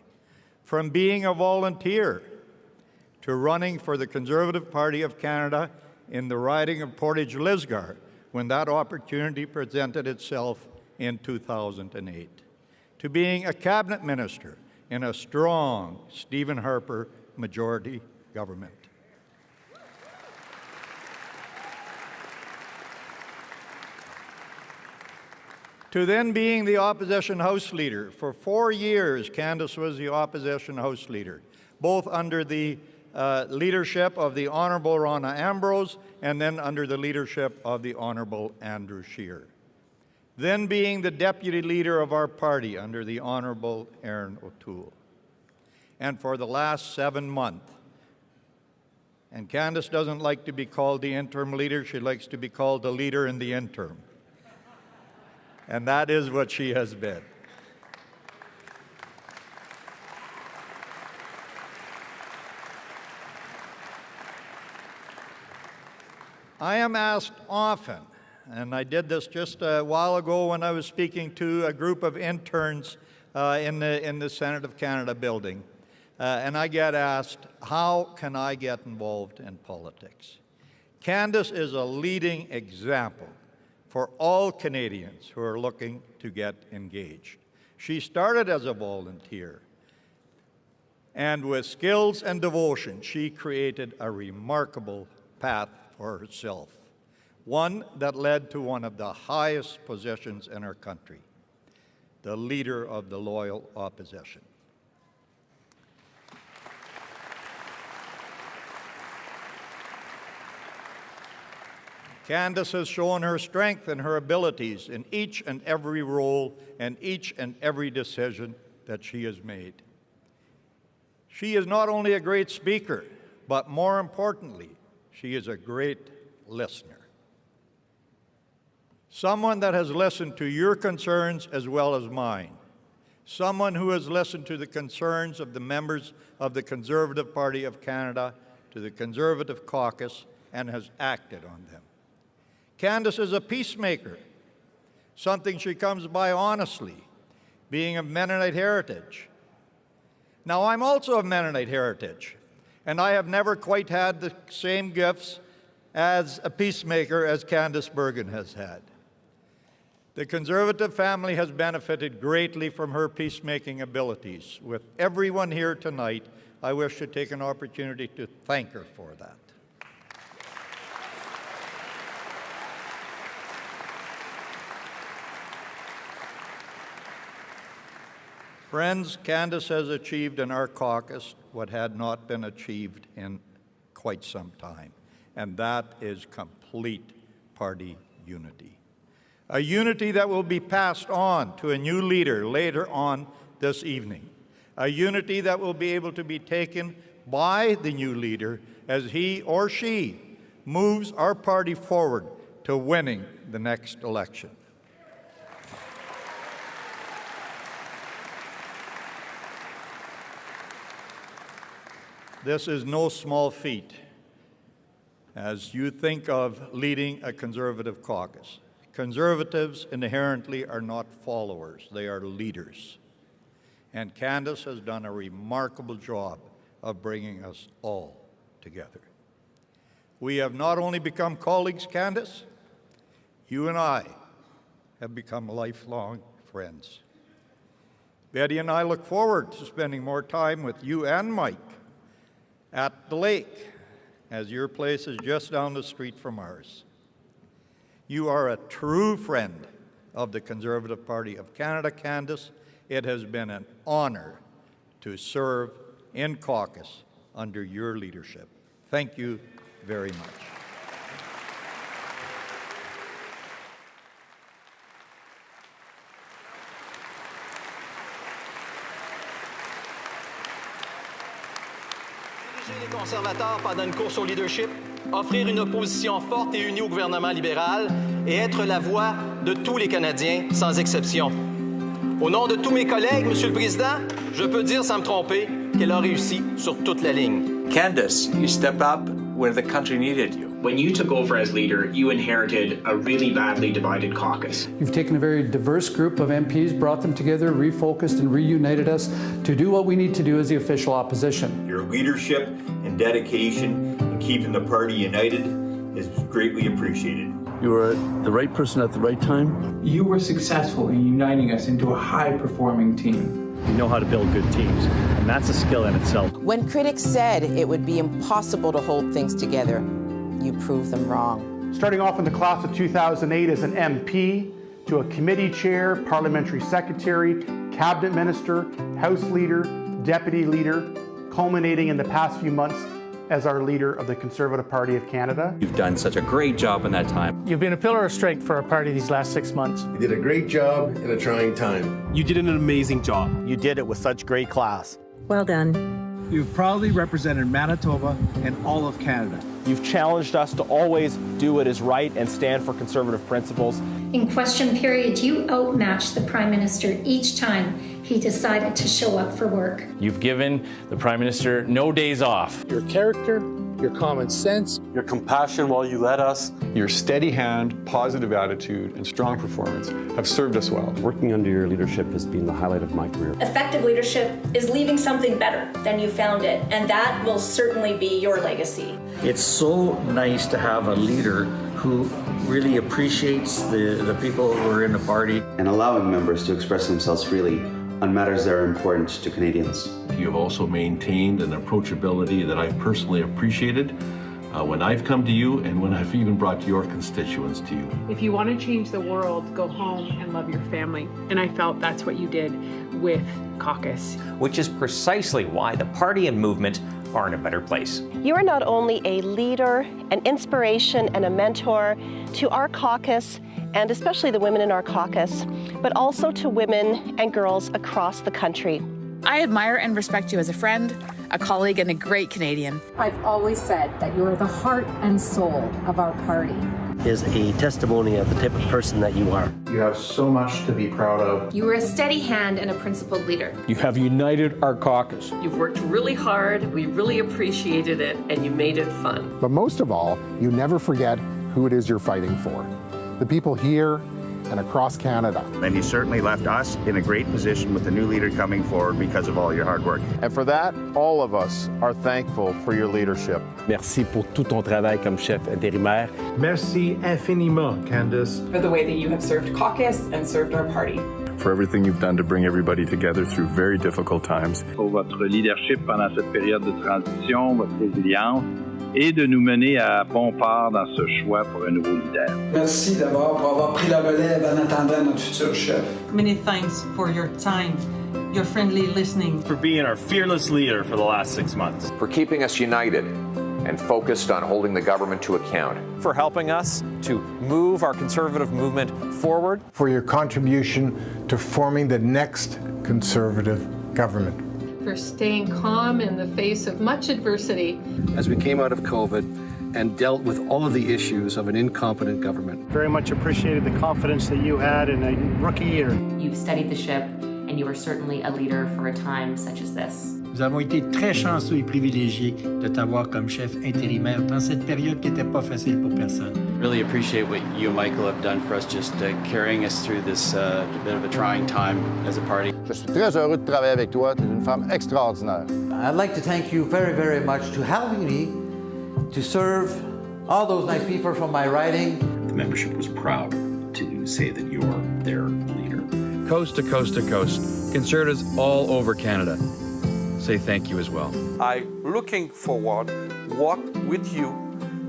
S10: From being a volunteer to running for the Conservative Party of Canada in the riding of Portage-Lisgar when that opportunity presented itself in 2008, to being a cabinet minister in a strong Stephen Harper majority government. To then being the opposition House Leader. For 4 years, Candace was the opposition House Leader, both under the leadership of the Honourable Rona Ambrose and then under the leadership of the Honourable Andrew Scheer. Then being the Deputy Leader of our party under the Honourable Erin O'Toole. And for the last 7 months, and Candace doesn't like to be called the interim leader, she likes to be called the leader in the interim. And that is what she has been. I am asked often, and I did this just a while ago when I was speaking to a group of interns in the Senate of Canada building, and I get asked, how can I get involved in politics? Candace is a leading example for all Canadians who are looking to get engaged. She started as a volunteer, and with skills and devotion, she created a remarkable path for herself, one that led to one of the highest positions in our country, the Leader of the Loyal Opposition. Candace has shown her strength and her abilities in each and every role and each and every decision that she has made. She is not only a great speaker, but more importantly, she is a great listener. Someone that has listened to your concerns as well as mine. Someone who has listened to the concerns of the members of the Conservative Party of Canada, to the Conservative Caucus, and has acted on them. Candace is a peacemaker, something she comes by honestly, being of Mennonite heritage. Now, I'm also of Mennonite heritage, and I have never quite had the same gifts as a peacemaker as Candace Bergen has had. The Conservative family has benefited greatly from her peacemaking abilities. With everyone here tonight, I wish to take an opportunity to thank her for that. Friends, Candace has achieved in our caucus what had not been achieved in quite some time, and that is complete party unity. A unity that will be passed on to a new leader later on this evening. A unity that will be able to be taken by the new leader as he or she moves our party forward to winning the next election. This is no small feat as you think of leading a Conservative caucus. Conservatives inherently are not followers, they are leaders. And Candace has done a remarkable job of bringing us all together. We have not only become colleagues, Candace, you and I have become lifelong friends. Betty and I look forward to spending more time with you and Mike at the lake, as your place is just down the street from ours. You are a true friend of the Conservative Party of Canada, Candace. It has been an honor to serve in caucus under your leadership. Thank you very much.
S11: Les conservateurs pendant une course au leadership, offrir une opposition forte et unie au gouvernement libéral et être la voix de tous les Canadiens, sans exception. Au nom de tous mes collègues, Monsieur le Président, je peux dire sans me tromper qu'elle a réussi sur toute la ligne.
S12: Candace, you stepped up where the country needed you.
S13: When you took over as leader, you inherited a really badly divided caucus.
S14: You've taken a very diverse group of MPs, brought them together, refocused and reunited us to do what we need to do as the official opposition.
S15: Your leadership in and dedication in keeping the party united is greatly appreciated.
S16: You were the right person at the right time.
S17: You were successful in uniting us into a high-performing team.
S18: You know how to build good teams, and that's a skill in itself.
S19: When critics said it would be impossible to hold things together, you proved them wrong.
S20: Starting off in the class of 2008 as an MP, to a committee chair, parliamentary secretary, cabinet minister, House leader, deputy leader, culminating in the past few months as our leader of the Conservative Party of Canada.
S12: You've done such a great job in that time.
S14: You've been a pillar of strength for our party these last 6 months.
S21: You did a great job in a trying time.
S18: You did an amazing job.
S22: You did it with such great class.
S23: Well done.
S24: You've proudly represented Manitoba and all of Canada.
S25: You've challenged us to always do what is right and stand for conservative principles.
S26: In question period, you outmatched the Prime Minister each time he decided to show up for work.
S27: You've given the Prime Minister no days off.
S24: Your character, your common sense,
S28: your compassion while you led us,
S29: your steady hand, positive attitude, and strong performance have served us well.
S30: Working under your leadership has been the highlight of my career.
S31: Effective leadership is leaving something better than you found it, and that will certainly be your legacy.
S32: It's so nice to have a leader who really appreciates the people who are in the party.
S33: And allowing members to express themselves freely on matters that are important to Canadians.
S34: You have also maintained an approachability that I've personally appreciated when I've come to you and when I've even brought your constituents to you.
S35: If you want to change the world, go home and love your family. And I felt that's what you did with caucus.
S36: Which is precisely why the party and movement are in a better place.
S37: You are not only a leader, an inspiration, and a mentor to our caucus, and especially the women in our caucus, but also to women and girls across the country.
S5: I admire and respect you as a friend, a colleague, and a great Canadian.
S38: I've always said that you are the heart and soul of our party.
S32: Is a testimony of the type of person that you are.
S21: You have so much to be proud of.
S38: You were a steady hand and a principled leader.
S24: You have united our caucus.
S39: You've worked really hard, we really appreciated it, and you made it fun.
S40: But most of all, you never forget who it is you're fighting for. The people here and across Canada.
S22: And you certainly left us in a great position with the new leader coming forward because of all your hard work.
S41: And for that, all of us are thankful for your leadership.
S32: Merci pour tout ton travail comme chef intérimaire.
S21: Merci infiniment, Candace.
S39: For the way that you have served caucus and served our party.
S41: For everything you've done to bring everybody together through very difficult times.
S42: Pour votre leadership pendant cette période de transition, votre résilience, et de nous mener à bon port dans ce choix pour un nouveau leader.
S43: Merci d'abord pour avoir pris la relève en attendant notre futur chef.
S44: Many thanks for your time, your friendly listening.
S28: For being our fearless leader for the last 6 months.
S45: For keeping us united and focused on holding the government to account.
S35: For helping us to move our conservative movement forward.
S21: For your contribution to forming the next Conservative government.
S38: For staying calm in the face of much adversity.
S14: As we came out of COVID and dealt with all of the issues of an incompetent government.
S22: Very much appreciated the confidence that you had in a rookie year.
S46: You've steadied the ship, and you are certainly a leader for a time such as this.
S32: Nous avons été très chanceux et privilégiés de t'avoir comme chef intérimaire dans cette période qui n'était pas facile pour personne.
S27: Really appreciate what you and Michael have done for us, just carrying us through this bit of a trying time as a party.
S21: Je suis très heureux de travailler avec toi. Tu es une femme extraordinaire.
S32: I'd like to thank you very, very much to helping me to serve all those nice people from my riding.
S47: The membership was proud to say that you're their leader.
S48: Coast to coast to coast, Conservatives all over Canada say thank you as well.
S49: I'm looking forward to work with you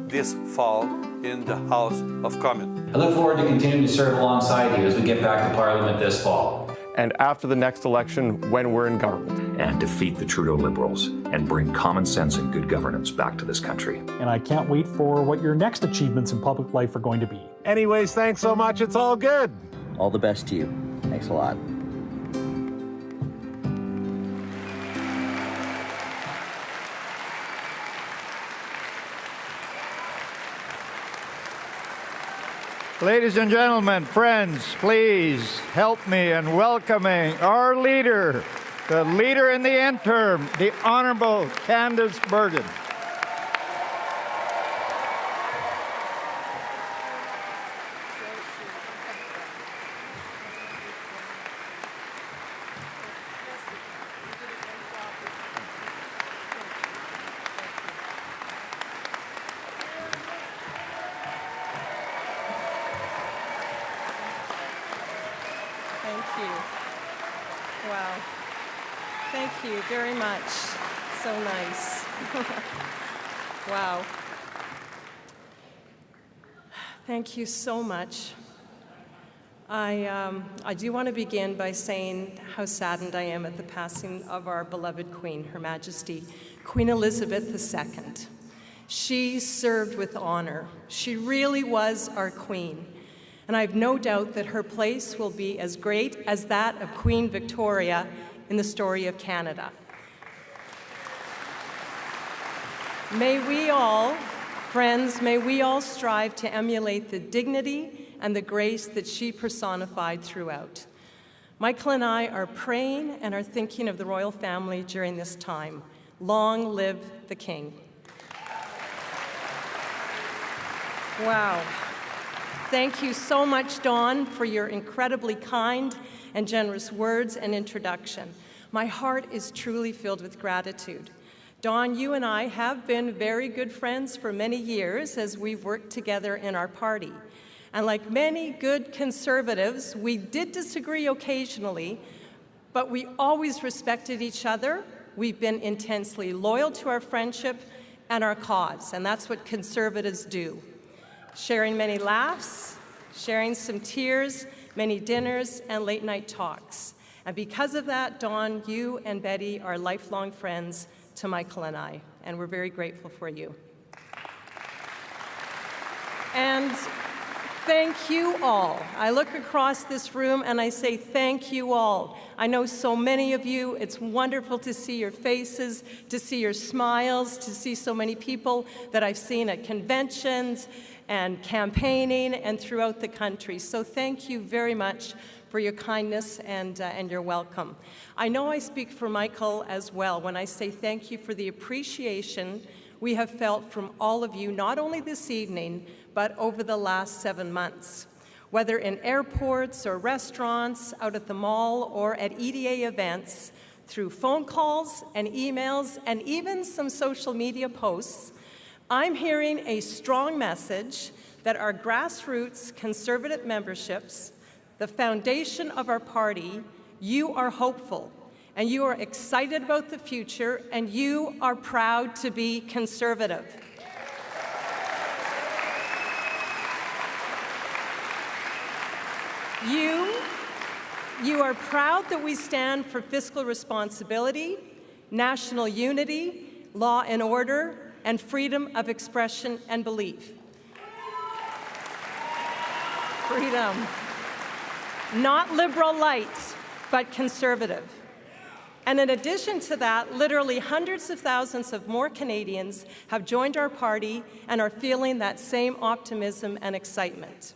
S49: this fall in the House of Commons.
S46: I look forward to continuing to serve alongside you as we get back to Parliament this fall.
S32: And after the next election, when we're in government.
S47: And defeat the Trudeau Liberals and bring common sense and good governance back to this country.
S7: And I can't wait for what your next achievements in public life are going to be.
S21: Anyways, thanks so much. It's all good.
S32: All the best to you. Thanks a lot.
S10: Ladies and gentlemen, friends, please help me in welcoming our leader, the leader in the interim, the Honourable Candace Bergen.
S1: you. Wow. Thank you very much. So nice. Wow. Thank you so much. I do want to begin by saying how saddened I am at the passing of our beloved Queen, Her Majesty, Queen Elizabeth II. She served with honor. She really was our Queen. And I have no doubt that her place will be as great as that of Queen Victoria in the story of Canada. May we all, friends, may we all strive to emulate the dignity and the grace that she personified throughout. Michael and I are praying and are thinking of the royal family during this time. Long live the King. Wow. Thank you so much, Dawn, for your incredibly kind and generous words and introduction. My heart is truly filled with gratitude. Dawn, you and I have been very good friends for many years as we've worked together in our party. And like many good conservatives, we did disagree occasionally, but we always respected each other. We've been intensely loyal to our friendship and our cause, and that's what conservatives do. Sharing many laughs, sharing some tears, many dinners, and late-night talks. And because of that, Dawn, you and Betty are lifelong friends to Michael and I, and we're very grateful for you. And thank you all. I look across this room and I say thank you all. I know so many of you. It's wonderful to see your faces, to see your smiles, to see so many people that I've seen at conventions and campaigning and throughout the country. So thank you very much for your kindness and your welcome. I know I speak for Michael as well when I say thank you for the appreciation we have felt from all of you, not only this evening, but over the last 7 months. Whether in airports or restaurants, out at the mall, or at EDA events, through phone calls and emails, and even some social media posts, I'm hearing a strong message that our grassroots conservative memberships, the foundation of our party, you are hopeful, and you are excited about the future, and you are proud to be conservative. You are proud that we stand for fiscal responsibility, national unity, law and order, and freedom of expression and belief. Freedom. Not liberal light, but conservative. And in addition to that, literally hundreds of thousands of more Canadians have joined our party and are feeling that same optimism and excitement.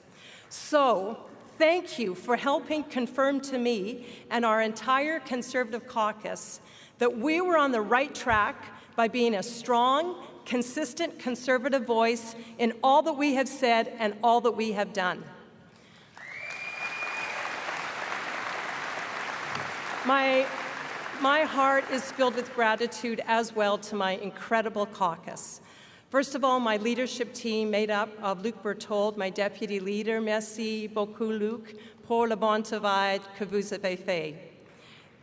S1: So, thank you for helping confirm to me and our entire Conservative caucus that we were on the right track by being a strong, consistent Conservative voice in all that we have said and all that we have done. My heart is filled with gratitude as well to my incredible caucus. First of all, my leadership team made up of Luc Berthold, my deputy leader. Merci beaucoup, Luc, pour le bon travail que vous avez fait.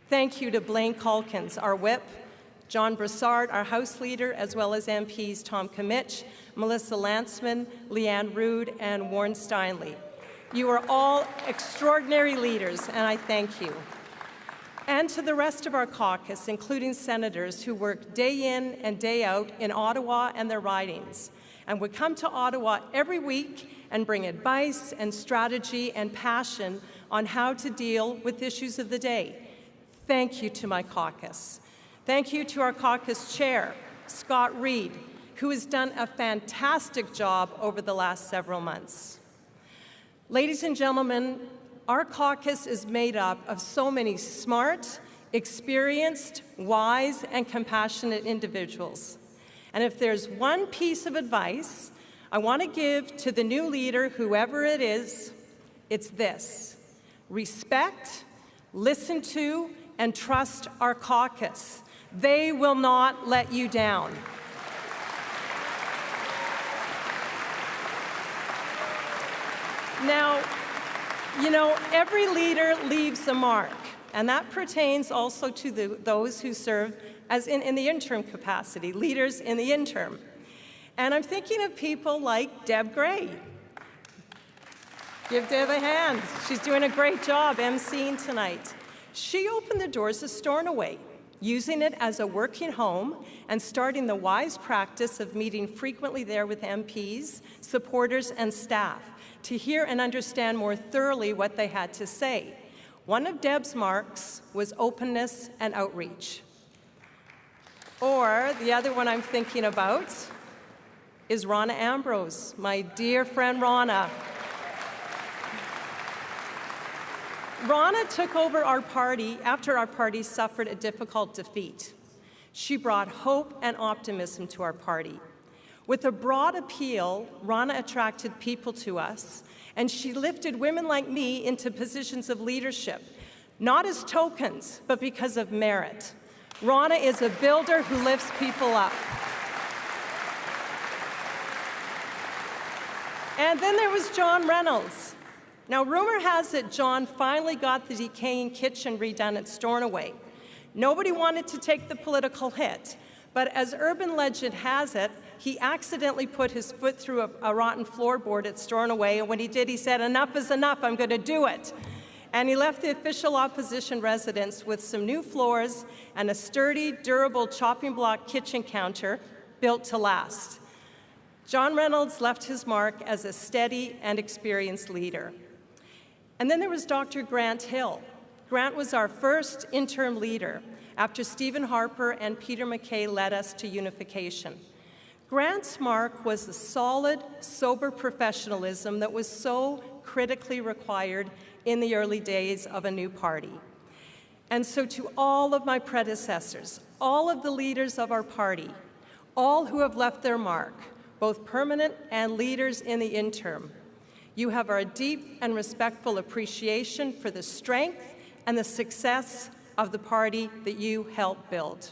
S1: Thank you to Blaine Calkins, our whip, John Brassard, our House leader, as well as MPs Tom Kimmich, Melissa Lantzman, Leanne Rood, and Warren Steinley. You are all extraordinary leaders, and I thank you. And to the rest of our caucus, including senators who work day in and day out in Ottawa and their ridings, and would come to Ottawa every week and bring advice and strategy and passion on how to deal with issues of the day. Thank you to my caucus. Thank you to our caucus chair, Scott Reed, who has done a fantastic job over the last several months. Ladies and gentlemen, our caucus is made up of so many smart, experienced, wise, and compassionate individuals. And if there's one piece of advice I want to give to the new leader, whoever it is, it's this: respect, listen to, and trust our caucus. They will not let you down. You know, every leader leaves a mark, and that pertains also to those who serve as in the interim capacity, leaders in the interim. And I'm thinking of people like Deb Gray. Give Deb a hand. She's doing a great job emceeing tonight. She opened the doors of Stornoway, using it as a working home and starting the wise practice of meeting frequently there with MPs, supporters, and staff to hear and understand more thoroughly what they had to say. One of Deb's marks was openness and outreach. Or the other one I'm thinking about is Rona Ambrose, my dear friend Rona. Rona took over our party after our party suffered a difficult defeat. She brought hope and optimism to our party. With a broad appeal, Rona attracted people to us, and she lifted women like me into positions of leadership, not as tokens, but because of merit. Rona is a builder who lifts people up. And then there was John Reynolds. Now, rumor has it John finally got the decaying kitchen redone at Stornoway. Nobody wanted to take the political hit, but as urban legend has it, he accidentally put his foot through a rotten floorboard at Stornoway, and when he did, he said, "Enough is enough, I'm going to do it." And he left the official opposition residence with some new floors and a sturdy, durable chopping block kitchen counter built to last. John Reynolds left his mark as a steady and experienced leader. And then there was Dr. Grant Hill. Grant was our first interim leader after Stephen Harper and Peter MacKay led us to unification. Grant's mark was the solid, sober professionalism that was so critically required in the early days of a new party. And so to all of my predecessors, all of the leaders of our party, all who have left their mark, both permanent and leaders in the interim, you have our deep and respectful appreciation for the strength and the success of the party that you helped build.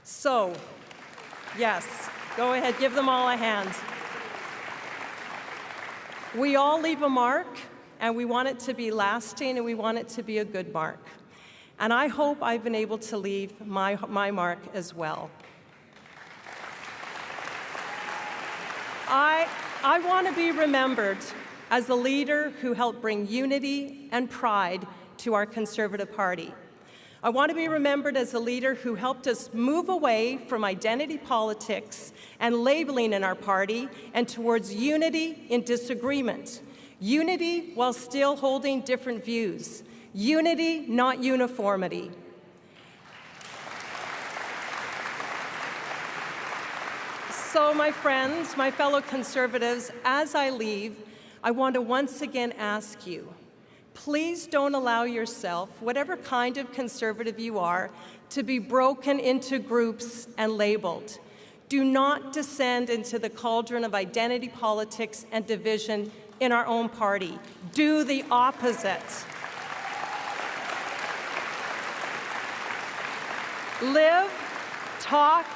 S1: So, yes, go ahead, give them all a hand. We all leave a mark, and we want it to be lasting, and we want it to be a good mark. And I hope I've been able to leave my mark as well. I want to be remembered as a leader who helped bring unity and pride to our Conservative Party. I want to be remembered as a leader who helped us move away from identity politics and labeling in our party and towards unity in disagreement. Unity while still holding different views. Unity, not uniformity. So, my friends, my fellow Conservatives, as I leave, I want to once again ask you, please don't allow yourself, whatever kind of Conservative you are, to be broken into groups and labeled. Do not descend into the cauldron of identity politics and division in our own party. Do the opposite. Live, talk,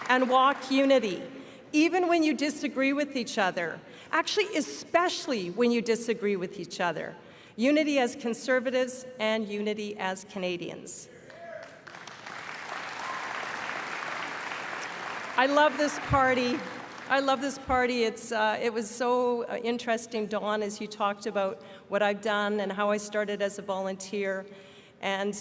S1: and walk unity, even when you disagree with each other. Actually, especially when you disagree with each other. Unity as Conservatives and unity as Canadians. I love this party. I love this party. It was so interesting, Dawn, as you talked about what I've done and how I started as a volunteer. And,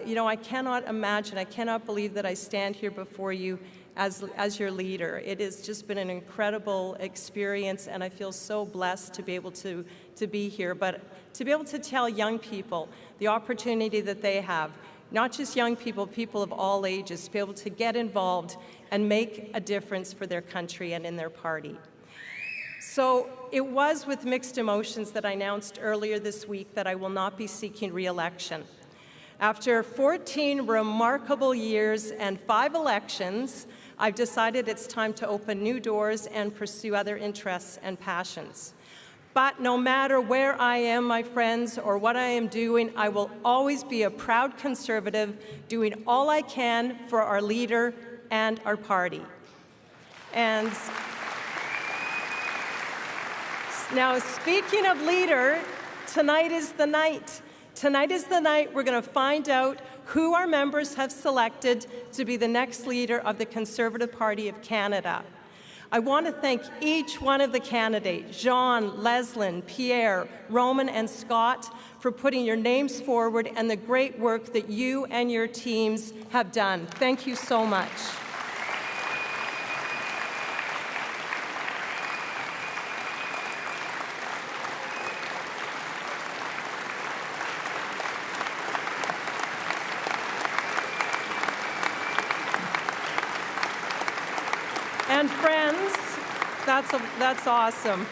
S1: you know, I cannot imagine, I cannot believe that I stand here before you as your leader. It has just been an incredible experience, and I feel so blessed to be able to be here. But to be able to tell young people the opportunity that they have, not just young people, people of all ages, to be able to get involved and make a difference for their country and in their party. So it was with mixed emotions that I announced earlier this week that I will not be seeking re-election. After 14 remarkable years and 5 elections, I've decided it's time to open new doors and pursue other interests and passions. But no matter where I am, my friends, or what I am doing, I will always be a proud Conservative, doing all I can for our leader and our party. And now, speaking of leader, tonight is the night. Tonight is the night we're going to find out who our members have selected to be the next leader of the Conservative Party of Canada. I want to thank each one of the candidates, Jean, Leslyn, Pierre, Roman, and Scott, for putting your names forward and the great work that you and your teams have done. Thank you so much. And friends, that's awesome.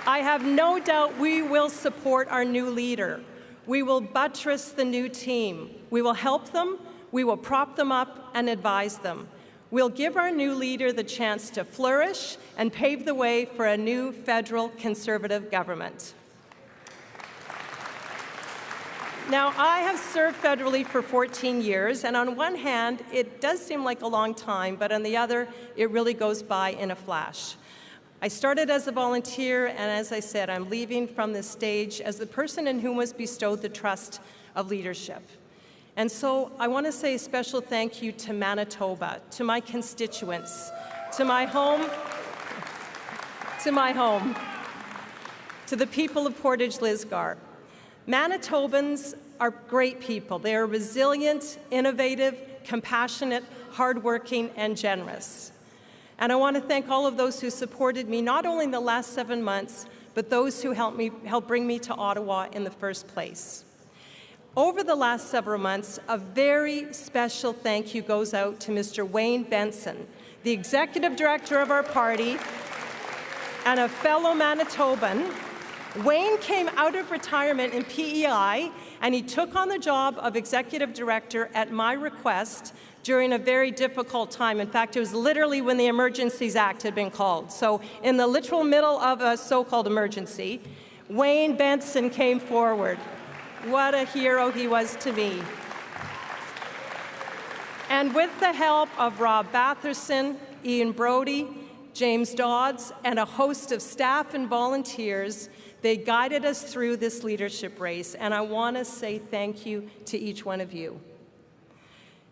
S1: I have no doubt we will support our new leader. We will buttress the new team. We will help them, we will prop them up and advise them. We'll give our new leader the chance to flourish and pave the way for a new federal Conservative government. Now, I have served federally for 14 years, and on one hand, it does seem like a long time, but on the other, it really goes by in a flash. I started as a volunteer, and as I said, I'm leaving from this stage as the person in whom was bestowed the trust of leadership. And so I want to say a special thank you to Manitoba, to my constituents, to my home, to the people of Portage Lisgar. Manitobans are great people. They are resilient, innovative, compassionate, hardworking, and generous. And I want to thank all of those who supported me, not only in the last 7 months, but those who helped bring me to Ottawa in the first place. Over the last several months, a very special thank you goes out to Mr. Wayne Benson, the Executive Director of our party and a fellow Manitoban. Wayne came out of retirement in PEI, and he took on the job of Executive Director at my request during a very difficult time. In fact, it was literally when the Emergencies Act had been called. So in the literal middle of a so-called emergency, Wayne Benson came forward. What a hero he was to me. And with the help of Rob Batherson, Ian Brody, James Dodds, and a host of staff and volunteers, they guided us through this leadership race, and I want to say thank you to each one of you.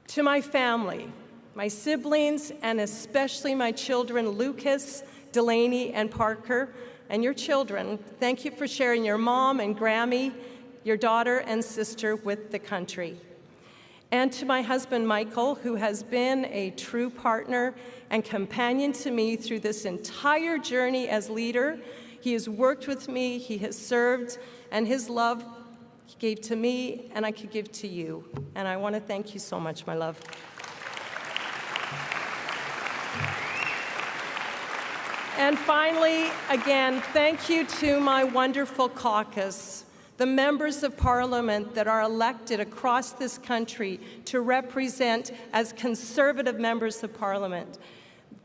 S1: To my family, my siblings, and especially my children, Lucas, Delaney, and Parker, and your children, thank you for sharing your mom and Grammy, your daughter and sister with the country. And to my husband, Michael, who has been a true partner and companion to me through this entire journey as leader. He has worked with me, he has served, and his love he gave to me, and I could give to you. And I want to thank you so much, my love. And finally, again, thank you to my wonderful caucus, the members of Parliament that are elected across this country to represent as Conservative members of Parliament.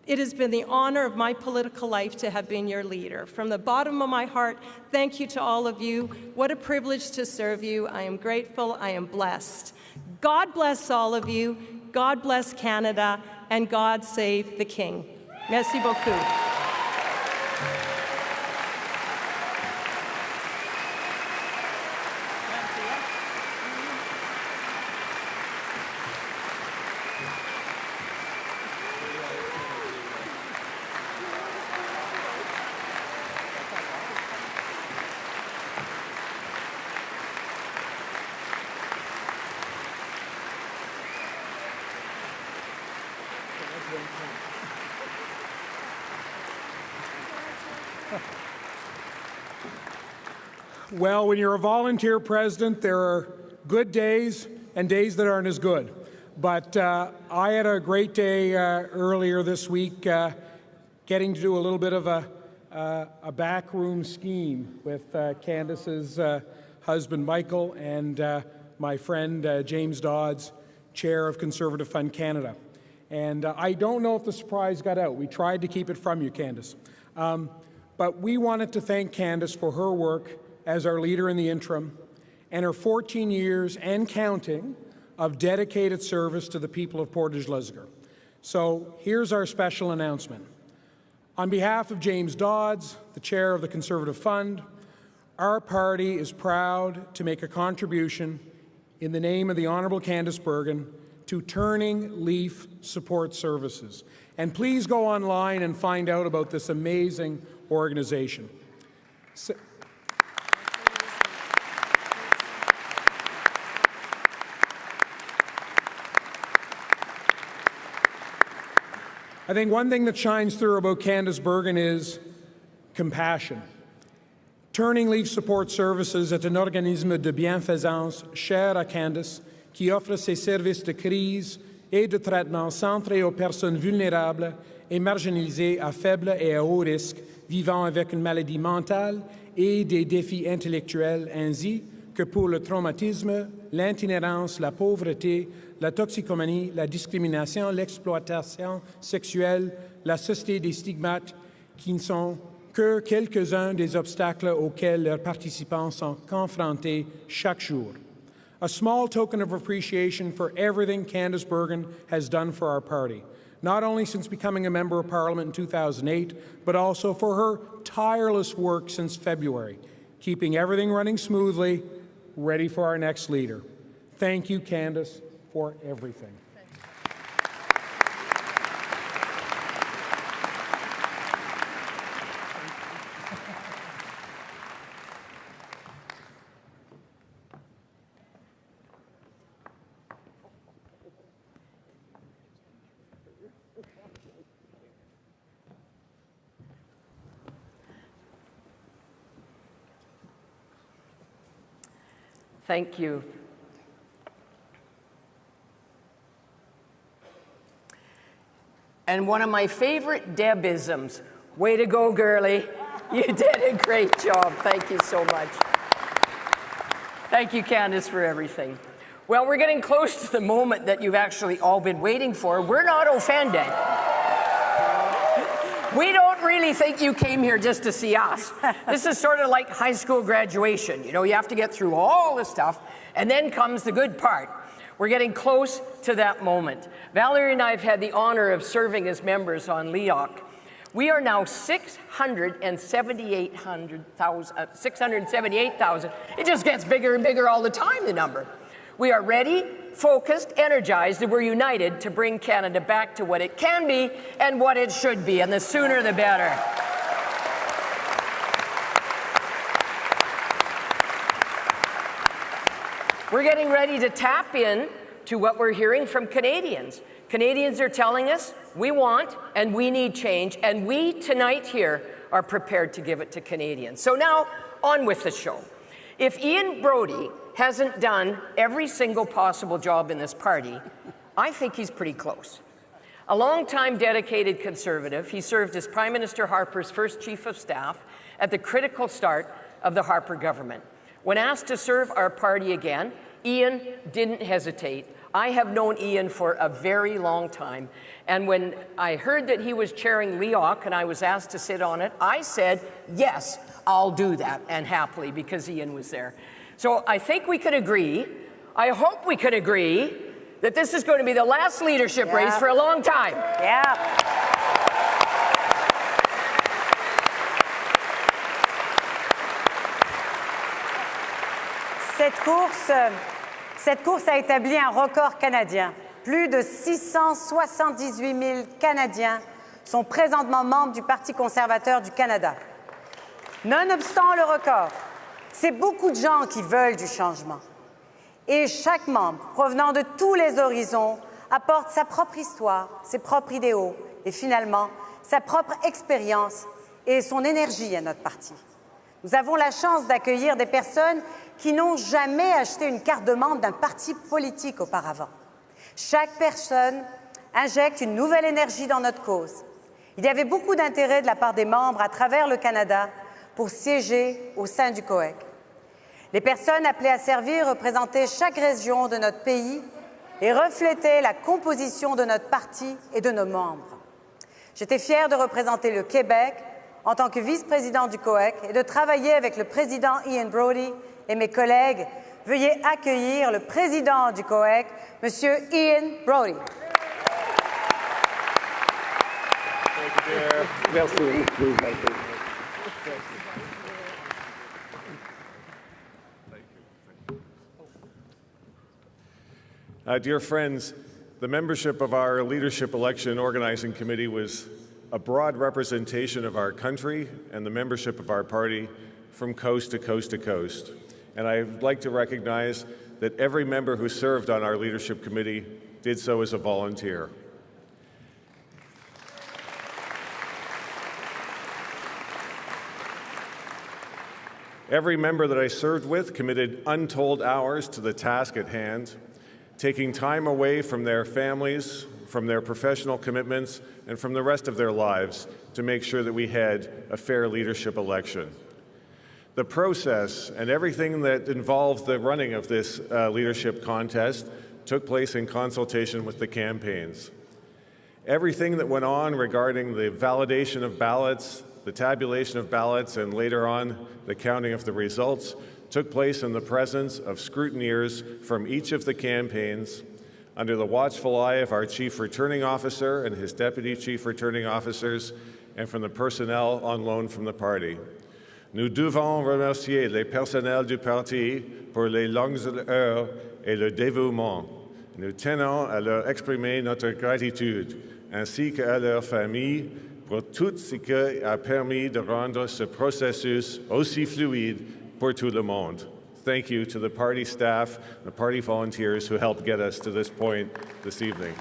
S1: It has been the honor of my political life to have been your leader. From the bottom of my heart, thank you to all of you. What a privilege to serve you. I am grateful. I am blessed. God bless all of you. God bless Canada. And God save the King. Merci beaucoup.
S2: Well, when you're a volunteer president, there are good days and days that aren't as good. But I had a great day earlier this week getting to do a little bit of a backroom scheme with Candace's husband, Michael, and my friend, James Dodds, chair of Conservative Fund Canada. And I don't know if the surprise got out. We tried to keep it from you, Candace. But we wanted to thank Candace for her work as our leader in the interim and her 14 years and counting of dedicated service to the people of Portage Lisgar. So here's our special announcement. On behalf of James Dodds, the chair of the Conservative Fund, Our party is proud to make a contribution in the name of the Honourable Candice Bergen to Turning Leaf Support Services. And please go online and find out about this amazing organization. I think one thing that shines through about Candice Bergen is compassion. Turning Leaf Support Services est un organisme de bienfaisance cher à Candice qui offre ses services de crise et de traitement centrés aux personnes vulnérables et marginalisées à faible et à haut risque vivant avec une maladie mentale et des défis intellectuels ainsi que pour le traumatisme, l'itinérance, la pauvreté, la toxicomanie, la discrimination, l'exploitation sexuelle, la société des stigmates qui ne sont que quelques-uns des obstacles auxquels leurs participants sont confrontés chaque jour. A small token of appreciation for everything Candice Bergen has done for our party, not only since becoming a Member of Parliament in 2008, but also for her tireless work since February, keeping everything running smoothly, ready for our next leader. Thank you, Candice, for everything.
S3: Thank you. And one of my favorite Debisms, way to go, girlie. You did a great job. Thank you so much. Thank you, Candice, for everything. Well, we're getting close to the moment that you've actually all been waiting for. We're not offended. We don't really think you came here just to see us. This is sort of like high school graduation. You know, you have to get through all the stuff, and then comes the good part. We're getting close to that moment. Valerie and I have had the honor of serving as members on LEOC. We are now 678,000. It just gets bigger and bigger all the time, the number. We are ready, focused, energized, and we're united to bring Canada back to what it can be and what it should be, and the sooner the better. We're getting ready to tap in to what we're hearing from Canadians. Canadians are telling us we want and we need change, and we tonight here are prepared to give it to Canadians. So now, on with the show. If Ian Brody hasn't done every single possible job in this party, I think he's pretty close. A long-time dedicated Conservative, he served as Prime Minister Harper's first Chief of Staff at the critical start of the Harper government. When asked to serve our party again, Ian didn't hesitate. I have known Ian for a very long time, and when I heard that he was chairing LEOC and I was asked to sit on it, I said, yes, I'll do that, and happily, because Ian was there. So I think we could agree, I hope we could agree, that this is going to be the last leadership race for a long time.
S4: Cette course a établi un record canadien. Plus de 678 000 Canadiens sont présentement membres du Parti conservateur du Canada. Nonobstant le record, c'est beaucoup de gens qui veulent du changement. Et chaque membre, provenant de tous les horizons, apporte sa propre histoire, ses propres idéaux et finalement sa propre expérience et son énergie à notre parti. Nous avons la chance d'accueillir des personnes qui n'ont jamais acheté une carte de membre d'un parti politique auparavant. Chaque personne injecte une nouvelle énergie dans notre cause. Il y avait beaucoup d'intérêt de la part des membres à travers le Canada pour siéger au sein du COEC. Les personnes appelées à servir représentaient chaque région de notre pays et reflétaient la composition de notre parti et de nos membres. J'étais fière de représenter le Québec en tant que vice-président du COEC et de travailler avec le président Ian Brody et mes collègues. Veuillez accueillir le président du COEC, M. Ian Brody.
S5: Merci. Dear friends, the membership of our Leadership Election Organizing Committee was a broad representation of our country and the membership of our party from coast to coast to coast. And I'd like to recognize that every member who served on our Leadership Committee did so as a volunteer. Every member that I served with committed untold hours to the task at hand, taking time away from their families, from their professional commitments, and from the rest of their lives to make sure that we had a fair leadership election. The process and everything that involved the running of this leadership contest took place in consultation with the campaigns. Everything that went on regarding the validation of ballots, the tabulation of ballots, and later on the counting of the results took place in the presence of scrutineers from each of the campaigns under the watchful eye of our Chief Returning Officer and his Deputy Chief Returning Officers and from the personnel on loan from the party. Nous devons remercier les personnels du parti pour les longues heures et le dévouement. Nous tenons à leur exprimer notre gratitude, ainsi qu'à leurs familles, pour tout ce qui a permis de rendre ce processus aussi fluide pour tout le monde. Thank you to the party staff, the party volunteers who helped get us to this point this evening.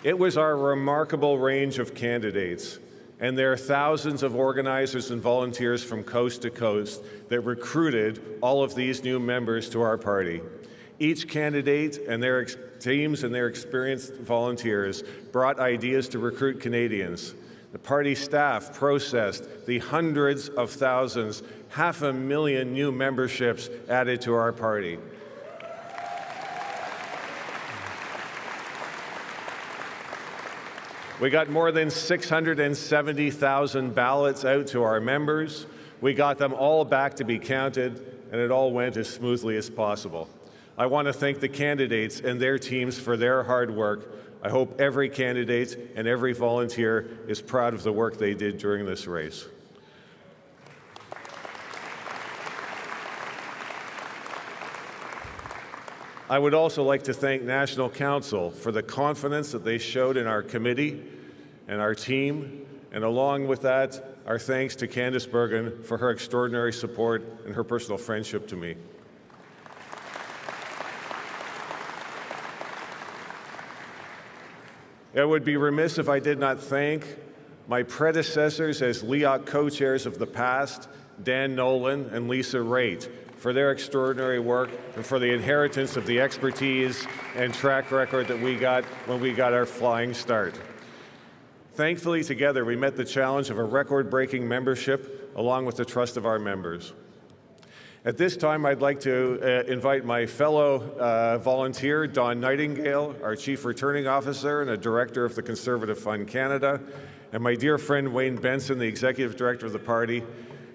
S5: It was our remarkable range of candidates, and there are thousands of organizers and volunteers from coast to coast that recruited all of these new members to our party. Each candidate and their teams and their experienced volunteers brought ideas to recruit Canadians. The party staff processed the hundreds of thousands, 500,000 new memberships added to our party. We got more than 670,000 ballots out to our members. We got them all back to be counted, and it all went as smoothly as possible. I want to thank the candidates and their teams for their hard work. I hope every candidate and every volunteer is proud of the work they did during this race. I would also like to thank National Council for the confidence that they showed in our committee and our team, and along with that, our thanks to Candice Bergen for her extraordinary support and her personal friendship to me. I would be remiss if I did not thank my predecessors as LEOC co-chairs of the past, Dan Nolan and Lisa Raitt, for their extraordinary work and for the inheritance of the expertise and track record that we got when we got our flying start. Thankfully, together, we met the challenge of a record-breaking membership along with the trust of our members. At this time, I'd like to invite my fellow volunteer, Don Nightingale, our Chief Returning Officer and a Director of the Conservative Fund Canada, and my dear friend Wayne Benson, the Executive Director of the party,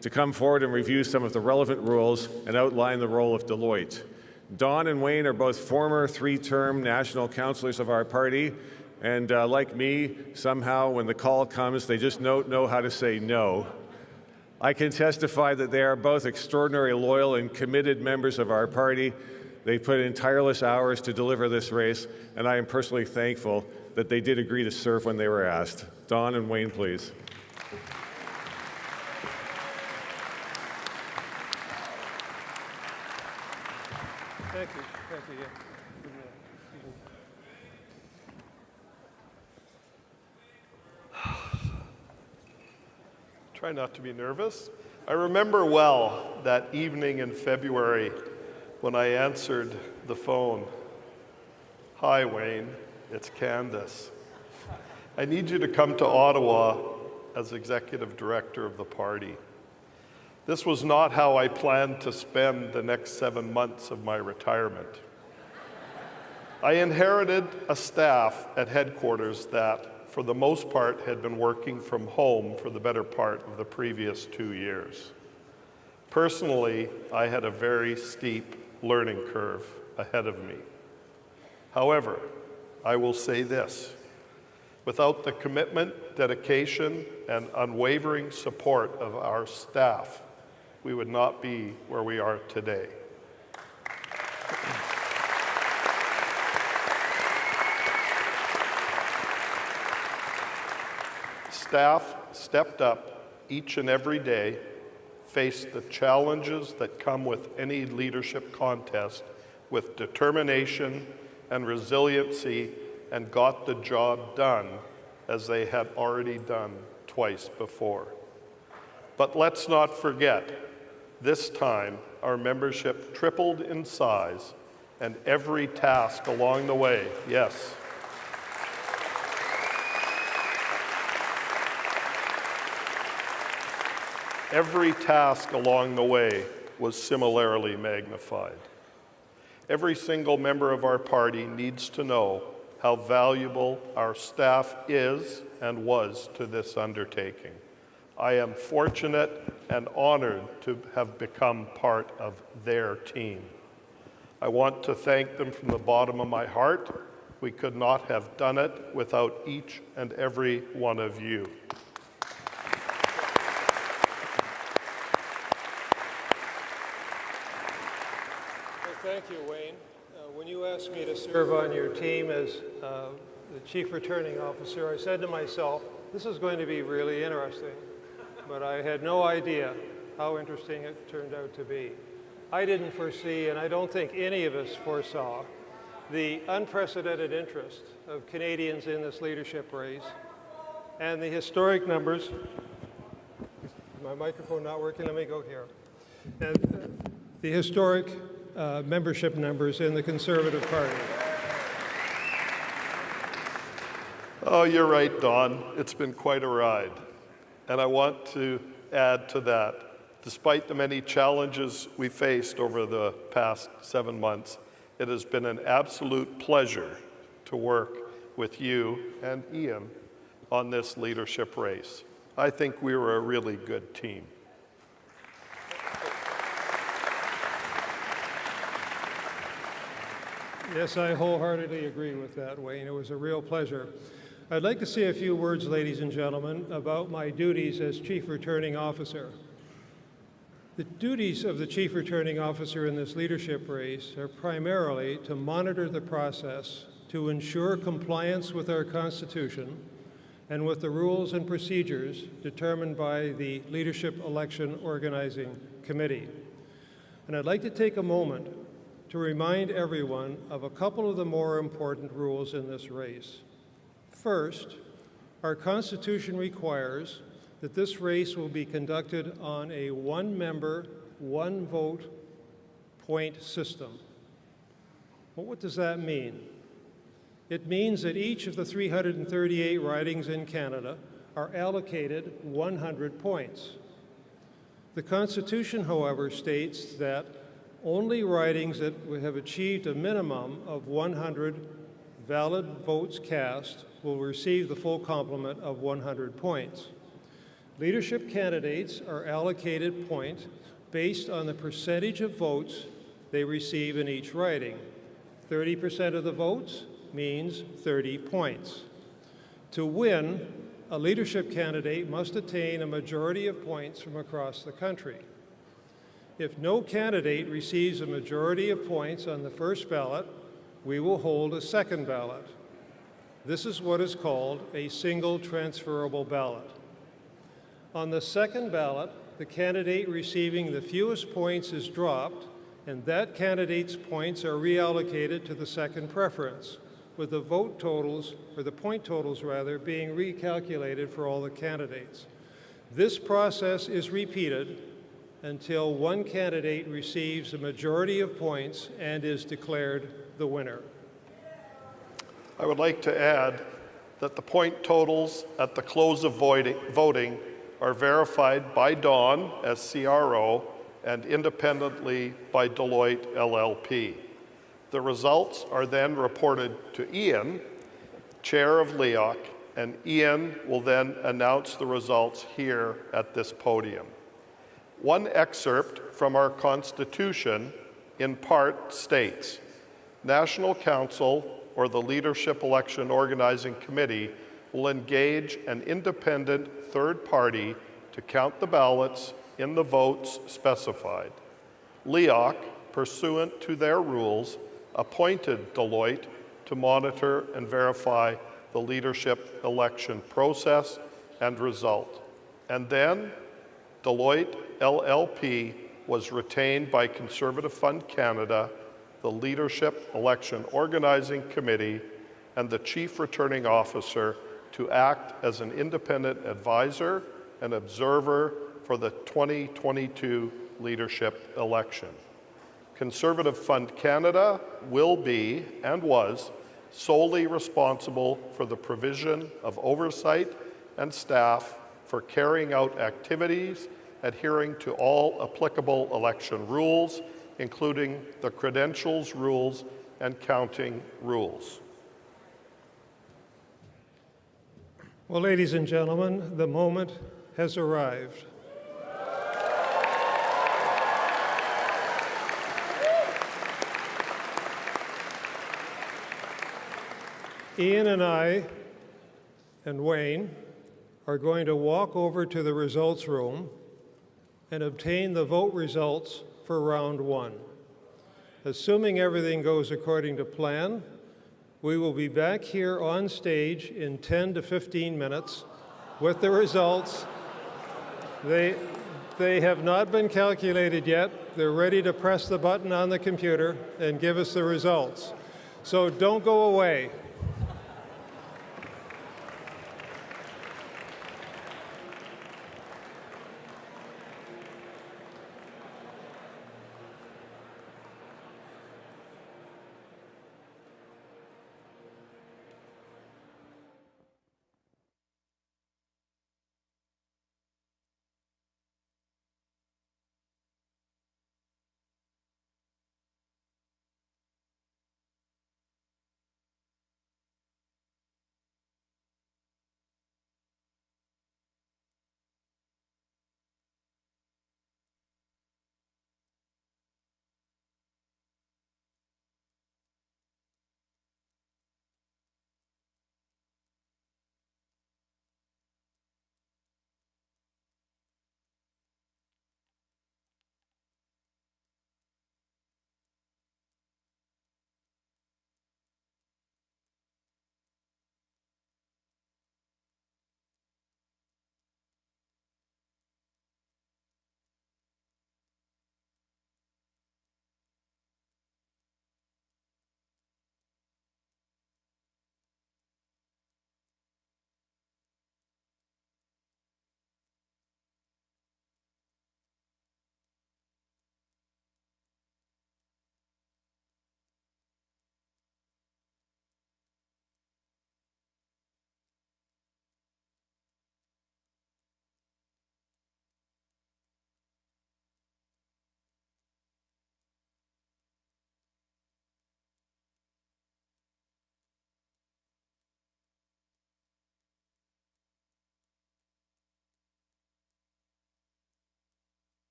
S5: to come forward and review some of the relevant rules and outline the role of Deloitte. Don and Wayne are both former three-term national councillors of our party, and like me, somehow when the call comes, they just don't know how to say no. I can testify that they are both extraordinarily loyal and committed members of our party. They put in tireless hours to deliver this race, and I am personally thankful that they did agree to serve when they were asked. Don and Wayne, please.
S49: Thank you. Thank you.
S6: Try not to be nervous. I remember well that evening in February when I answered the phone. Hi, Wayne, it's Candice. I need you to come to Ottawa as executive director of the party. This was not how I planned to spend the next 7 months of my retirement. I inherited a staff at headquarters that, for the most part, had been working from home for the better part of the previous 2 years. Personally, I had a very steep learning curve ahead of me. However, I will say this. Without the commitment, dedication, and unwavering support of our staff, we would not be where we are today. Staff stepped up each and every day, faced the challenges that come with any leadership contest with determination and resiliency, and got the job done as they had already done twice before. But let's not forget, this time our membership tripled in size, and every task along the way, yes, every task along the way was similarly magnified. Every single member of our party needs to know how valuable our staff is and was to this undertaking. I am fortunate and honored to have become part of their team. I want to thank them from the bottom of my heart. We could not have done it without each and every one of you.
S8: Thank you, Wayne. When you asked me to serve on your team as the Chief Returning Officer, I said to myself, this is going to be really interesting, but I had no idea how interesting it turned out to be. I didn't foresee, and I don't think any of us foresaw, the unprecedented interest of Canadians in this leadership race and the historic numbers. Is my microphone not working? Let me go here. And the historic membership numbers in the Conservative Party.
S6: Oh, you're right, Don. It's been quite a ride. And I want to add to that, despite the many challenges we faced over the past 7 months, it has been an absolute pleasure to work with you and Ian on this leadership race. I think we were a really good team.
S8: Yes, I wholeheartedly agree with that, Wayne. It was a real pleasure. I'd like to say a few words, ladies and gentlemen, about my duties as Chief Returning Officer. The duties of the Chief Returning Officer in this leadership race are primarily to monitor the process, to ensure compliance with our Constitution and with the rules and procedures determined by the Leadership Election Organizing Committee. And I'd like to take a moment to remind everyone of a couple of the more important rules in this race. First, our Constitution requires that this race will be conducted on a one-member, one-vote point system. Well, what does that mean? It means that each of the 338 ridings in Canada are allocated 100 points. The Constitution, however, states that only ridings that have achieved a minimum of 100 valid votes cast will receive the full complement of 100 points. Leadership candidates are allocated points based on the percentage of votes they receive in each riding. 30% of the votes means 30 points. To win, a leadership candidate must attain a majority of points from across the country. If no candidate receives a majority of points on the first ballot, we will hold a second ballot. This is what is called a single transferable ballot. On the second ballot, the candidate receiving the fewest points is dropped, and that candidate's points are reallocated to the second preference, with the vote totals, or the point totals rather, being recalculated for all the candidates. This process is repeated until one candidate receives a majority of points and is declared the winner.
S6: I would like to add that the point totals at the close of voting are verified by Dawn as CRO and independently by Deloitte LLP. The results are then reported to Ian, Chair of LEOC, and Ian will then announce the results here at this podium. One excerpt from our Constitution in part states, National Council or the Leadership Election Organizing Committee will engage an independent third party to count the ballots in the votes specified. LEOC, pursuant to their rules, appointed Deloitte to monitor and verify the leadership election process and result. And then Deloitte LLP was retained by Conservative Fund Canada, the Leadership Election Organizing Committee, and the Chief Returning Officer to act as an independent advisor and observer for the 2022 leadership election. Conservative Fund Canada will be and was solely responsible for the provision of oversight and staff for carrying out activities adhering to all applicable election rules, including the credentials rules and counting rules.
S8: Well, ladies and gentlemen, the moment has arrived. Ian and I and Wayne are going to walk over to the results room and obtain the vote results for round one. Assuming everything goes according to plan, we will be back here on stage in 10 to 15 minutes with the results. They have not been calculated yet. They're ready to press the button on the computer and give us the results. So don't go away.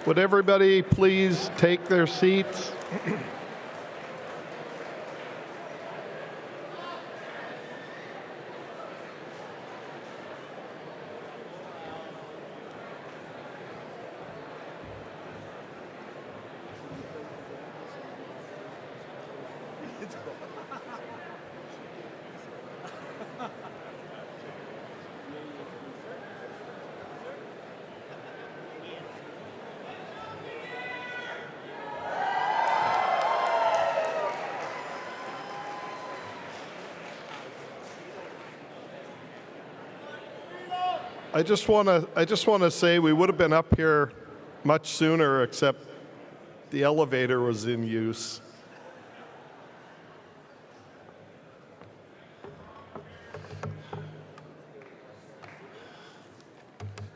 S6: Would everybody please take their seats? I just want to say we would have been up here much sooner, except the elevator was in use.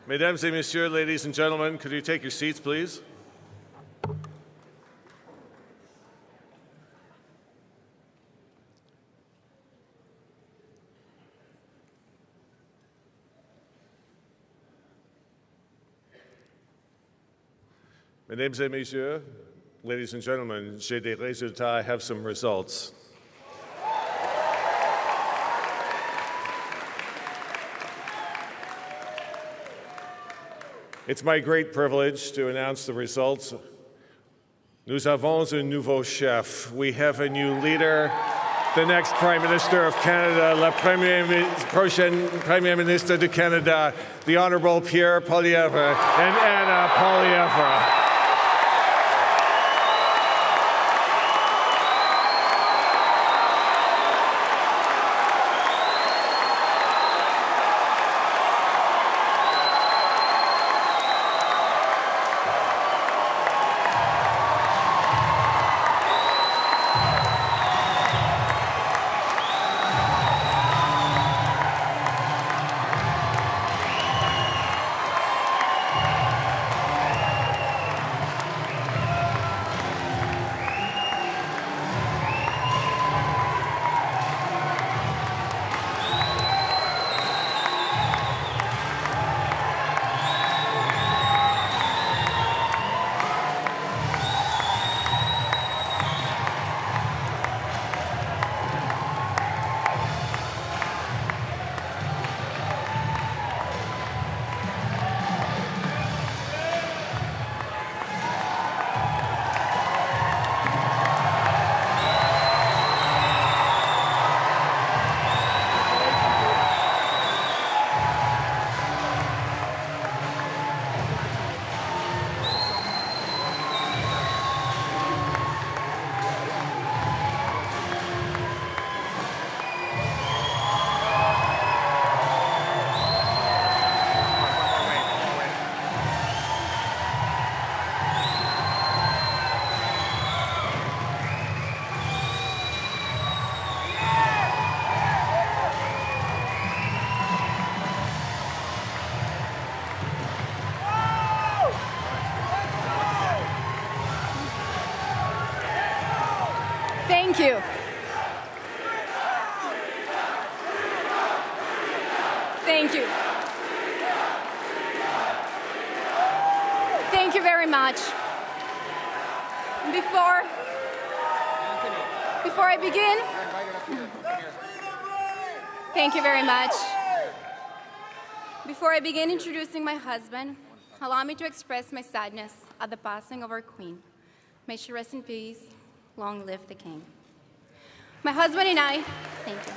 S5: Mesdames et messieurs, ladies and gentlemen, could you take your seats, please? Mesdames et messieurs, ladies and gentlemen, j'ai des résultats. I have some results. It's my great privilege to announce the results. Nous avons un nouveau chef. We have a new leader, the next Prime Minister of Canada, la prochaine Premier Ministre du Canada, the Honourable Pierre Poilievre and Anna Poilievre.
S9: Thank you. Thank you. Thank you very much. Before I begin, thank you very much. Before I begin introducing my husband, allow me to express my sadness at the passing of our queen. May she rest in peace. Long live the king. My husband and I, thank you.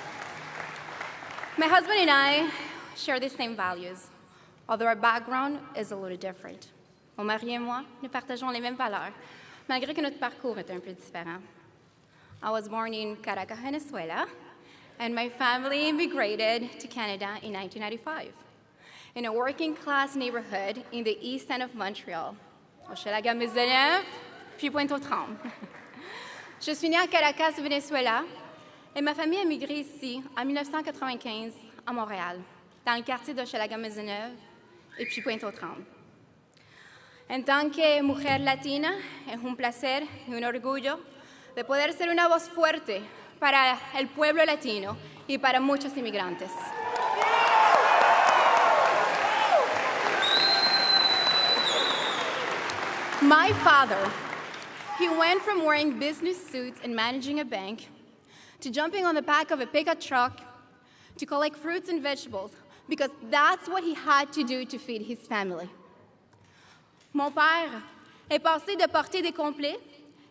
S9: My husband and I share the same values, although our background is a little different. Mon mari et moi, nous partageons les mêmes valeurs, malgré que notre parcours est un peu différent. I was born in Caracas, Venezuela, and my family immigrated to Canada in 1995, in a working-class neighborhood in the east end of Montreal, Hochelaga-Maisonneuve, puis Pointe-aux-Trembles. Je suis née à Caracas, Venezuela, et ma famille a migré ici en 1995 à Montréal, dans le quartier de Hochelaga-Maisonneuve et puis Pointe-aux-Trembles. En tant que mujer latina, es un placer y un orgullo de poder ser una voz fuerte para el pueblo latino y para muchos inmigrantes. My father, he went from wearing business suits and managing a bank to jumping on the back of a pickup truck to collect fruits and vegetables because that's what he had to do to feed his family. Mon père est passé de porter des complets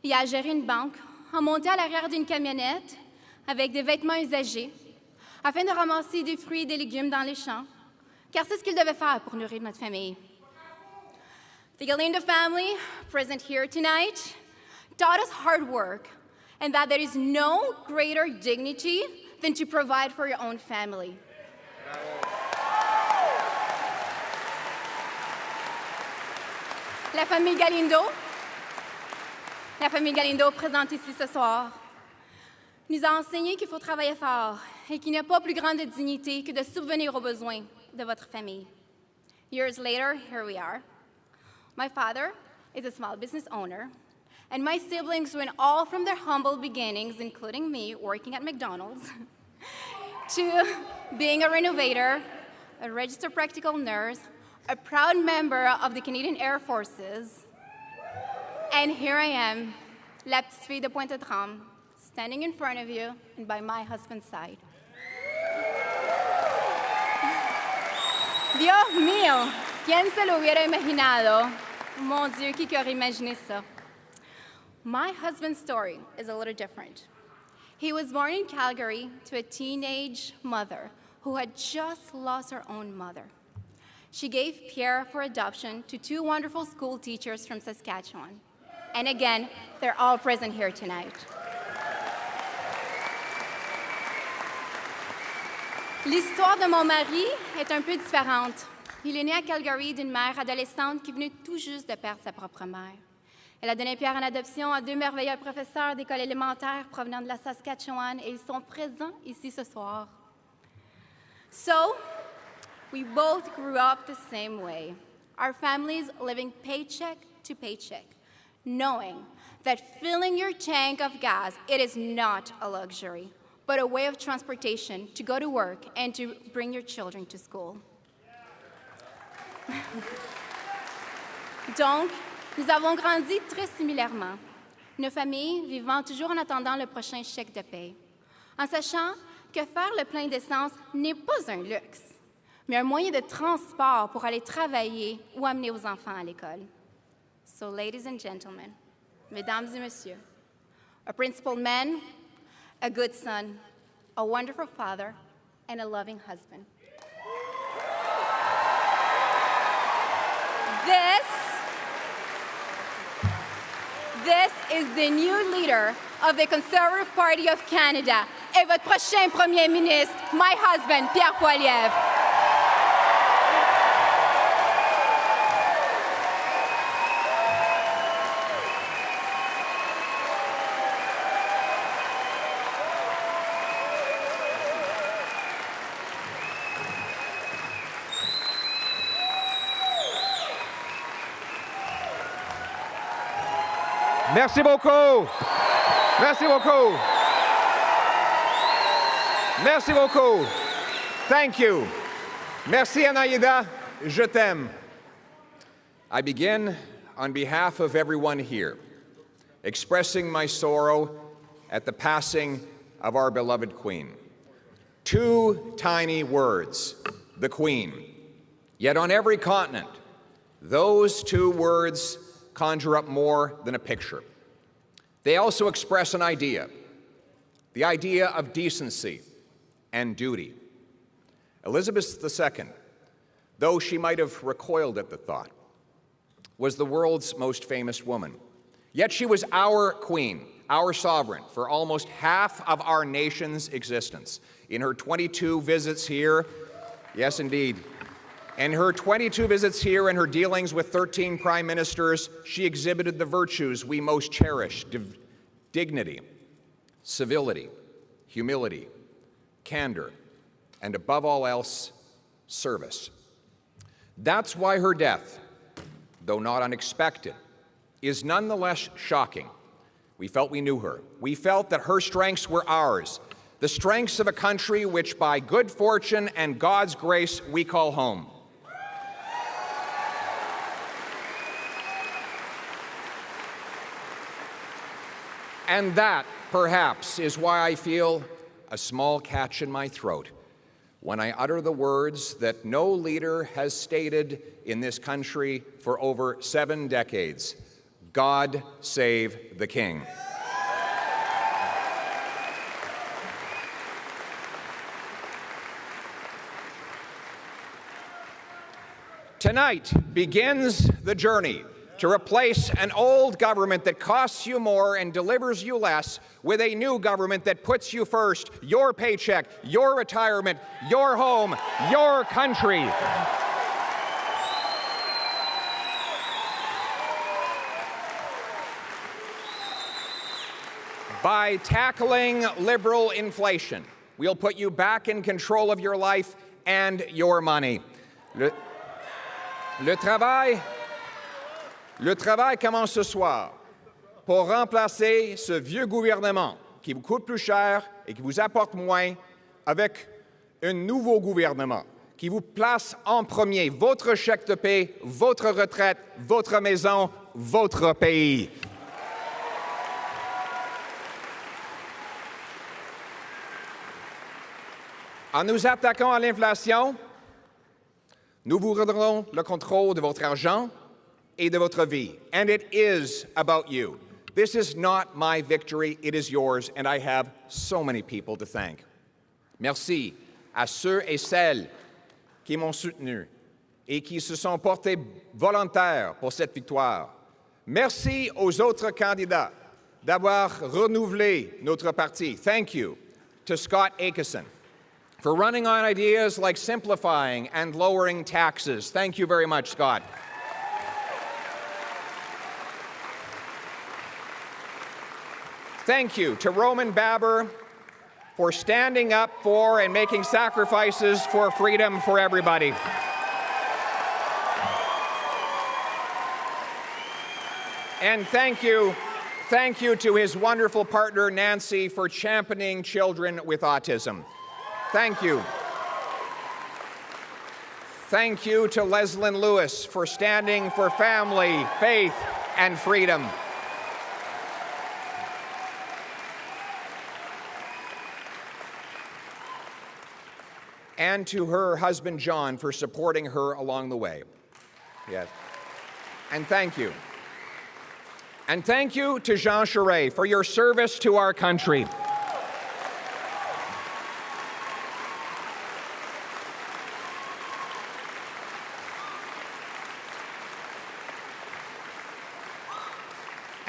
S9: et à gérer une banque en montant à l'arrière d'une camionnette avec des vêtements usagés afin de ramasser des fruits et des légumes dans les champs, car c'est ce qu'il devait faire pour nourrir notre famille. The Galindo family, present here tonight, taught us hard work and that there is no greater dignity than to provide for your own family. La famille Galindo, présente ici ce soir, nous a enseigné qu'il faut travailler fort et qu'il n'y a pas plus grande dignité que de subvenir aux besoins de votre famille. Years later, here we are. My father is a small business owner, and my siblings went all from their humble beginnings, including me working at McDonald's, to being a renovator, a registered practical nurse, a proud member of the Canadian Air Forces, and here I am, la petite fille de Pointe-aux-Trembles, standing in front of you and by my husband's side. Dios mío, ¿quién se lo hubiera imaginado? Mon Dieu, qui aurait imaginé ça? My husband's story is a little different. He was born in Calgary to a teenage mother who had just lost her own mother. She gave Pierre for adoption to two wonderful school teachers from Saskatchewan. And again, they're all present here tonight. L'histoire de mon mari est un peu différente. Il est né à Calgary d'une mère adolescente qui venait tout juste de perdre sa propre mère. Elle a donné Pierre en adoption à deux merveilleux professeurs d'école élémentaire provenant de la Saskatchewan et ils sont présents ici ce soir. So, we both grew up the same way. Our families living paycheck to paycheck, knowing that filling your tank of gas, it is not a luxury, but a way of transportation to go to work and to bring your children to school. Donc, nous avons grandi très similairement, nos familles vivant toujours en attendant le prochain chèque de paie, en sachant que faire le plein d'essence n'est pas un luxe, mais un moyen de transport pour aller travailler ou amener vos enfants à l'école. So, ladies and gentlemen, mesdames et messieurs, a principled man, a good son, a wonderful father, and a loving husband. This is the new leader of the Conservative Party of Canada et votre prochain Premier ministre, my husband, Pierre Poilievre.
S11: Merci beaucoup. Merci beaucoup. Merci beaucoup. Thank you. Merci, Anaïda. Je t'aime. I begin on behalf of everyone here, expressing my sorrow at the passing of our beloved Queen. Two tiny words, the Queen. Yet on every continent, those two words conjure up more than a picture. They also express an idea, the idea of decency and duty. Elizabeth II, though she might have recoiled at the thought, was the world's most famous woman. Yet she was our queen, our sovereign, for almost half of our nation's existence. In her 22 visits here, yes, indeed, in her 22 visits here and her dealings with 13 prime ministers, she exhibited the virtues we most cherish: dignity, civility, humility, candor, and above all else, service. That's why her death, though not unexpected, is nonetheless shocking. We felt we knew her. We felt that her strengths were ours, the strengths of a country which by good fortune and God's grace we call home. And that, perhaps, is why I feel a small catch in my throat when I utter the words that no leader has stated in this country for over 7 decades: God save the King. Tonight begins the journey to replace an old government that costs you more and delivers you less with a new government that puts you first, your paycheck, your retirement, your home, your country. By tackling liberal inflation, we'll put you back in control of your life and your money. Le travail commence ce soir pour remplacer ce vieux gouvernement qui vous coûte plus cher et qui vous apporte moins avec un nouveau gouvernement qui vous place en premier votre chèque de paie, votre retraite, votre maison, votre pays. En nous attaquant à l'inflation, nous vous redonnerons le contrôle de votre argent et de votre vie. And it is about you. This is not my victory, it is yours, and I have so many people to thank. Merci à ceux et celles qui m'ont soutenu et qui se sont portés volontaires pour cette victoire. Merci aux autres candidats d'avoir renouvelé notre parti. Thank you to Scott Aitchison for running on ideas like simplifying and lowering taxes. Thank you very much, Scott. Thank you to Roman Baber for standing up for and making sacrifices for freedom for everybody. And thank you to his wonderful partner, Nancy, for championing children with autism. Thank you. Thank you to Leslyn Lewis for standing for family, faith, and freedom. And to her husband, John, for supporting her along the way. Yes. And thank you. And thank you to Jean Charest for your service to our country.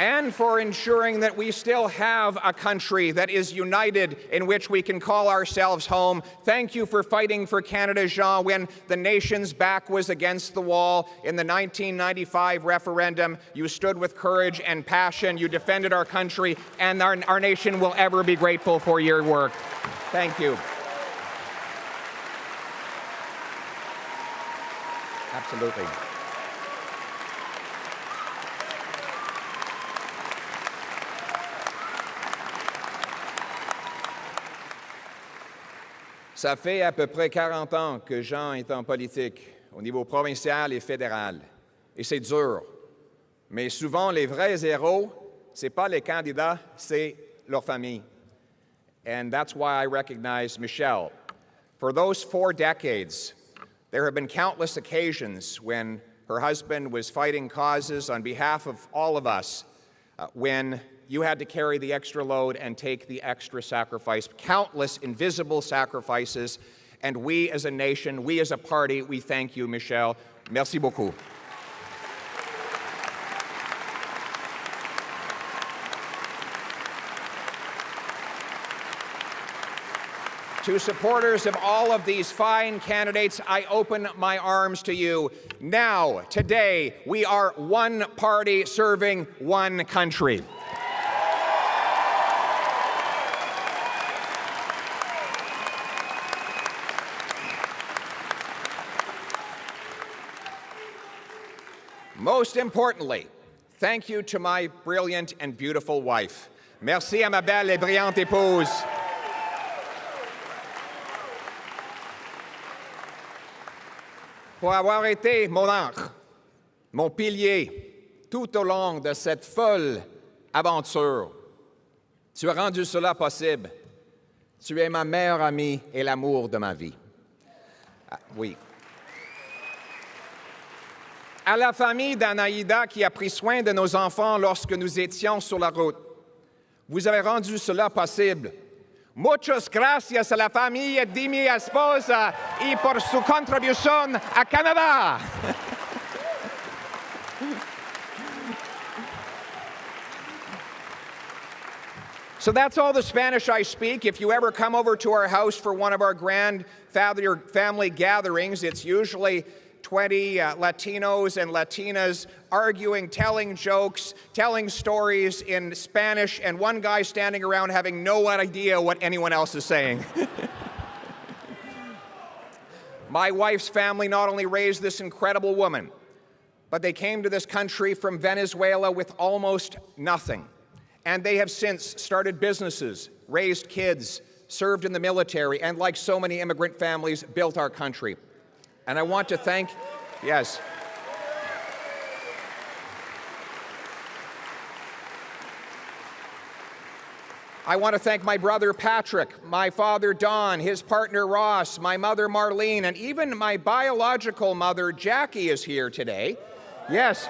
S11: And for ensuring that we still have a country that is united in which we can call ourselves home. Thank you for fighting for Canada, Jean, when the nation's back was against the wall in the 1995 referendum. You stood with courage and passion. You defended our country, and our nation will ever be grateful for your work. Thank you. Absolutely. Ça fait à peu près 40 ans que Jean est en politique, au niveau provincial et fédéral. Et c'est dur. Mais souvent, les vrais héros, ce n'est pas les candidats, c'est leur famille. And that's why I recognize Michelle. For those 4 decades, there have been countless occasions when her husband was fighting causes on behalf of all of us, when you had to carry the extra load and take the extra sacrifice, countless invisible sacrifices. And we as a nation, we as a party, we thank you, Michelle. Merci beaucoup. To supporters of all of these fine candidates, I open my arms to you. Now, today, we are one party serving one country. Most importantly, thank you to my brilliant and beautiful wife. Merci à ma belle et brillante épouse. Pour avoir été mon ancre, mon pilier tout au long de cette folle aventure. Tu as rendu cela possible. Tu es ma meilleure amie et l'amour de ma vie. Ah, oui. À la famille d'Anaïda qui a pris soin de nos enfants lorsque nous étions sur la route, vous avez rendu cela possible. Muchas gracias a la familia de mi esposa y por su contribución a Canadá. So that's all the Spanish I speak. If you ever come over to our house for one of our grand family gatherings, it's usually 20 Latinos and Latinas arguing, telling jokes, telling stories in Spanish, and one guy standing around having no idea what anyone else is saying. My wife's family not only raised this incredible woman, but they came to this country from Venezuela with almost nothing. And they have since started businesses, raised kids, served in the military, and like so many immigrant families, built our country. And I want to thank, yes. I want to thank my brother Patrick, my father Don, his partner Ross, my mother Marlene, and even my biological mother Jackie is here today. Yes.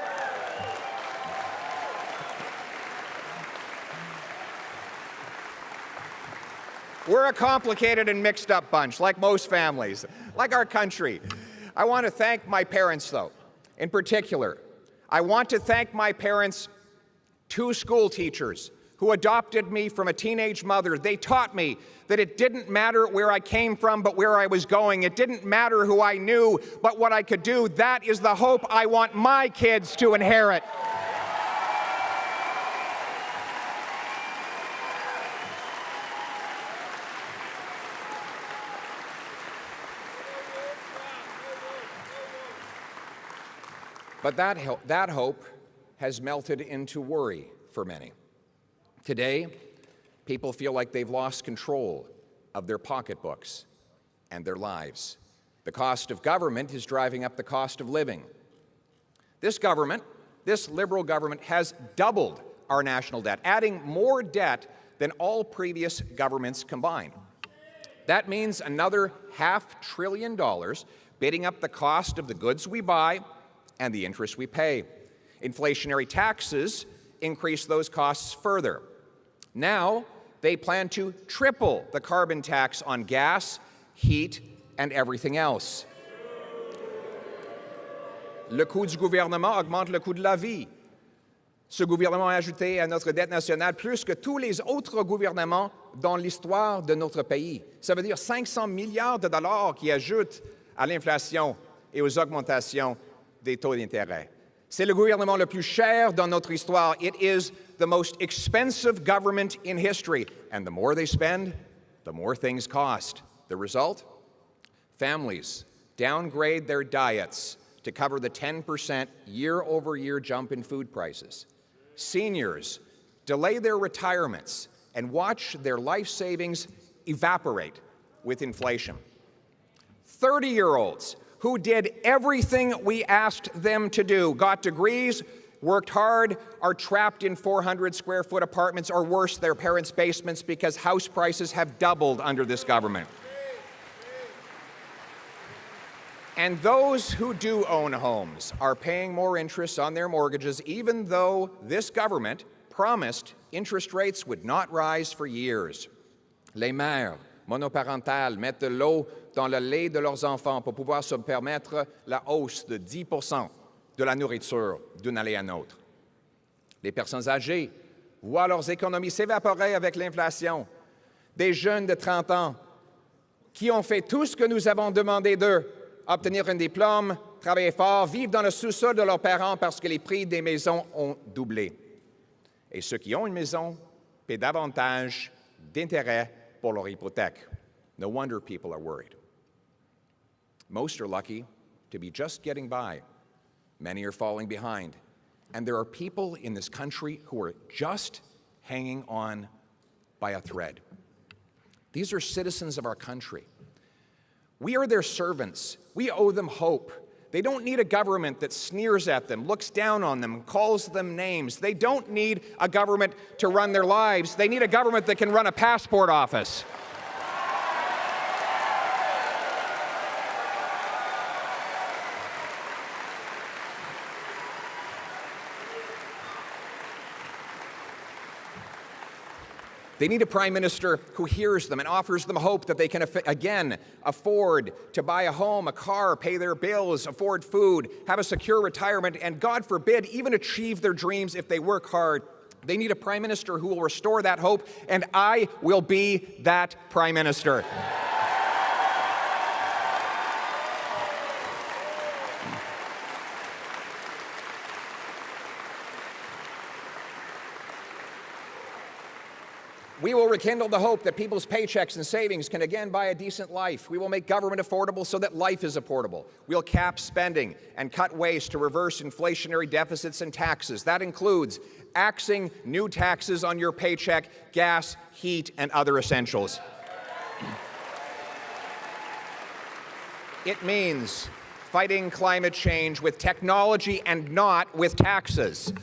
S11: We're a complicated and mixed up bunch, like most families, like our country. I want to thank my parents, though, in particular. I want to thank my parents, 2 school teachers who adopted me from a teenage mother. They taught me that it didn't matter where I came from, but where I was going. It didn't matter who I knew, but what I could do. That is the hope I want my kids to inherit. But that hope has melted into worry for many. Today, people feel like they've lost control of their pocketbooks and their lives. The cost of government is driving up the cost of living. This government, this Liberal government, has doubled our national debt, adding more debt than all previous governments combined. That means another $500 billion bidding up the cost of the goods we buy and the interest we pay. Inflationary taxes increase those costs further. Now, they plan to triple the carbon tax on gas, heat, and everything else. Le coût du gouvernement augmente le coût de la vie. Ce gouvernement a ajouté à notre dette nationale plus que tous les autres gouvernements dans l'histoire de notre pays. Ça veut dire 500 milliards de dollars qui ajoutent à l'inflation et aux augmentations des taux d'intérêt. C'est le gouvernement le plus cher dans notre histoire. It is the most expensive government in history. And the more they spend, the more things cost. The result? Families downgrade their diets to cover the 10% year-over-year jump in food prices. Seniors delay their retirements and watch their life savings evaporate with inflation. 30-year-olds who did everything we asked them to do, got degrees, worked hard, are trapped in 400-square-foot apartments, or worse, their parents' basements, because house prices have doubled under this government. And those who do own homes are paying more interest on their mortgages, even though this government promised interest rates would not rise for years. Les mères monoparentales mettent de l'eau dans le lait de leurs enfants pour pouvoir se permettre la hausse de 10% de la nourriture d'une année à l'autre. Les personnes âgées voient leurs économies s'évaporer avec l'inflation. Des jeunes de 30 ans qui ont fait tout ce que nous avons demandé d'eux, obtenir un diplôme, travailler fort, vivre dans le sous-sol de leurs parents parce que les prix des maisons ont doublé. Et ceux qui ont une maison paient davantage d'intérêts pour leur hypothèque. No wonder people are worried. Most are lucky to be just getting by. Many are falling behind. And there are people in this country who are just hanging on by a thread. These are citizens of our country. We are their servants. We owe them hope. They don't need a government that sneers at them, looks down on them, calls them names. They don't need a government to run their lives. They need a government that can run a passport office. They need a prime minister who hears them and offers them hope that they can, again, afford to buy a home, a car, pay their bills, afford food, have a secure retirement, and God forbid, even achieve their dreams if they work hard. They need a prime minister who will restore that hope, and I will be that prime minister. We will rekindle the hope that people's paychecks and savings can again buy a decent life. We will make government affordable so that life is affordable. We'll cap spending and cut waste to reverse inflationary deficits and taxes. That includes axing new taxes on your paycheck, gas, heat, and other essentials. It means fighting climate change with technology and not with taxes.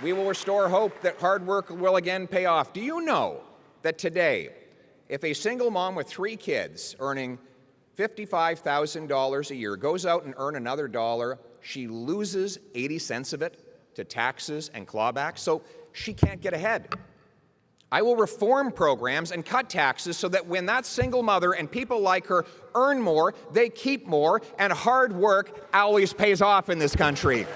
S11: We will restore hope that hard work will again pay off. Do you know that today, if a single mom with 3 kids earning $55,000 a year goes out and earns another dollar, she loses 80 cents of it to taxes and clawbacks, so she can't get ahead. I will reform programs and cut taxes so that when that single mother and people like her earn more, they keep more, and hard work always pays off in this country.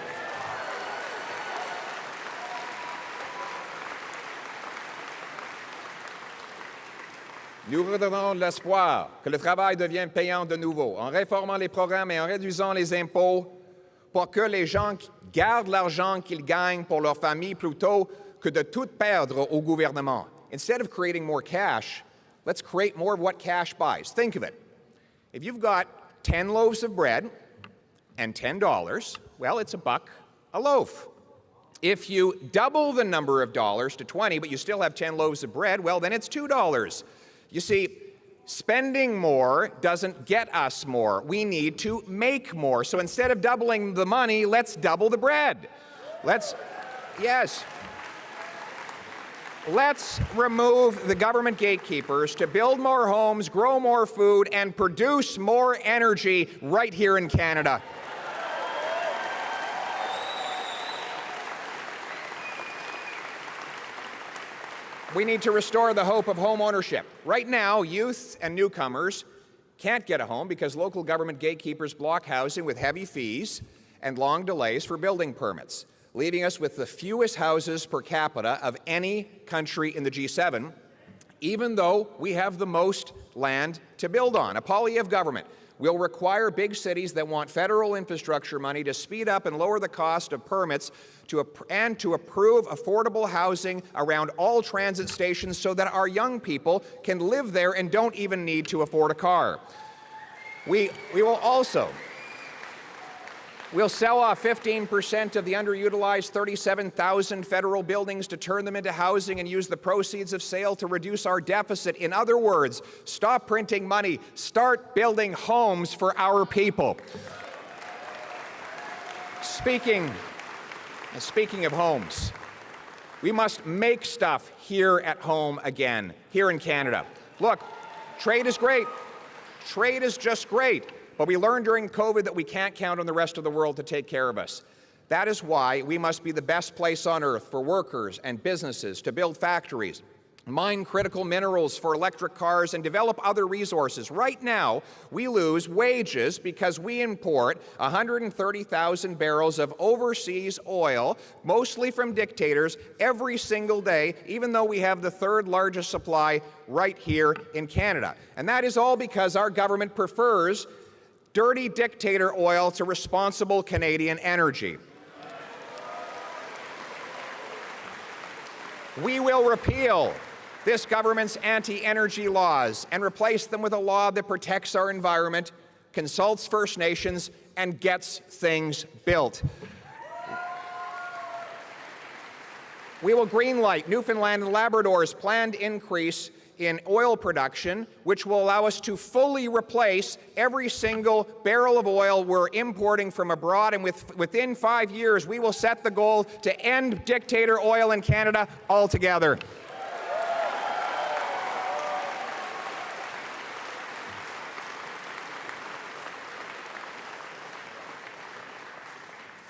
S11: Nous redonnons l'espoir que le travail devienne payant de nouveau, en réformant les programmes et en réduisant les impôts pour que les gens gardent l'argent qu'ils gagnent pour leur famille plutôt que de tout perdre au gouvernement. Instead of creating more cash, let's create more of what cash buys. Think of it. If you've got 10 loaves of bread and $10, well, it's $1 a loaf. If you double the number of dollars to 20, but you still have 10 loaves of bread, well, then it's $2. You see, spending more doesn't get us more. We need to make more. So instead of doubling the money, let's double the bread. Let's remove the government gatekeepers to build more homes, grow more food, and produce more energy right here in Canada. We need to restore the hope of home ownership. Right now, youth and newcomers can't get a home because local government gatekeepers block housing with heavy fees and long delays for building permits, leaving us with the fewest houses per capita of any country in the G7, even though we have the most land to build on. A Poilievre government will require big cities that want federal infrastructure money to speed up and lower the cost of permits and to approve affordable housing around all transit stations so that our young people can live there and don't even need to afford a car. We'll sell off 15% of the underutilized 37,000 federal buildings to turn them into housing and use the proceeds of sale to reduce our deficit. In other words, stop printing money, start building homes for our people. Speaking of homes, we must make stuff here at home again, here in Canada. Look, trade is great. Trade is just great. But we learned during COVID that we can't count on the rest of the world to take care of us. That is why we must be the best place on earth for workers and businesses to build factories, mine critical minerals for electric cars, and develop other resources. Right now, we lose wages because we import 130,000 barrels of overseas oil, mostly from dictators, every single day, even though we have the 3rd largest supply right here in Canada. And that is all because our government prefers dirty dictator oil to responsible Canadian energy. We will repeal this government's anti-energy laws and replace them with a law that protects our environment, consults First Nations, and gets things built. We will greenlight Newfoundland and Labrador's planned increase in oil production, which will allow us to fully replace every single barrel of oil we're importing from abroad. And within 5 years, we will set the goal to end dictator oil in Canada altogether.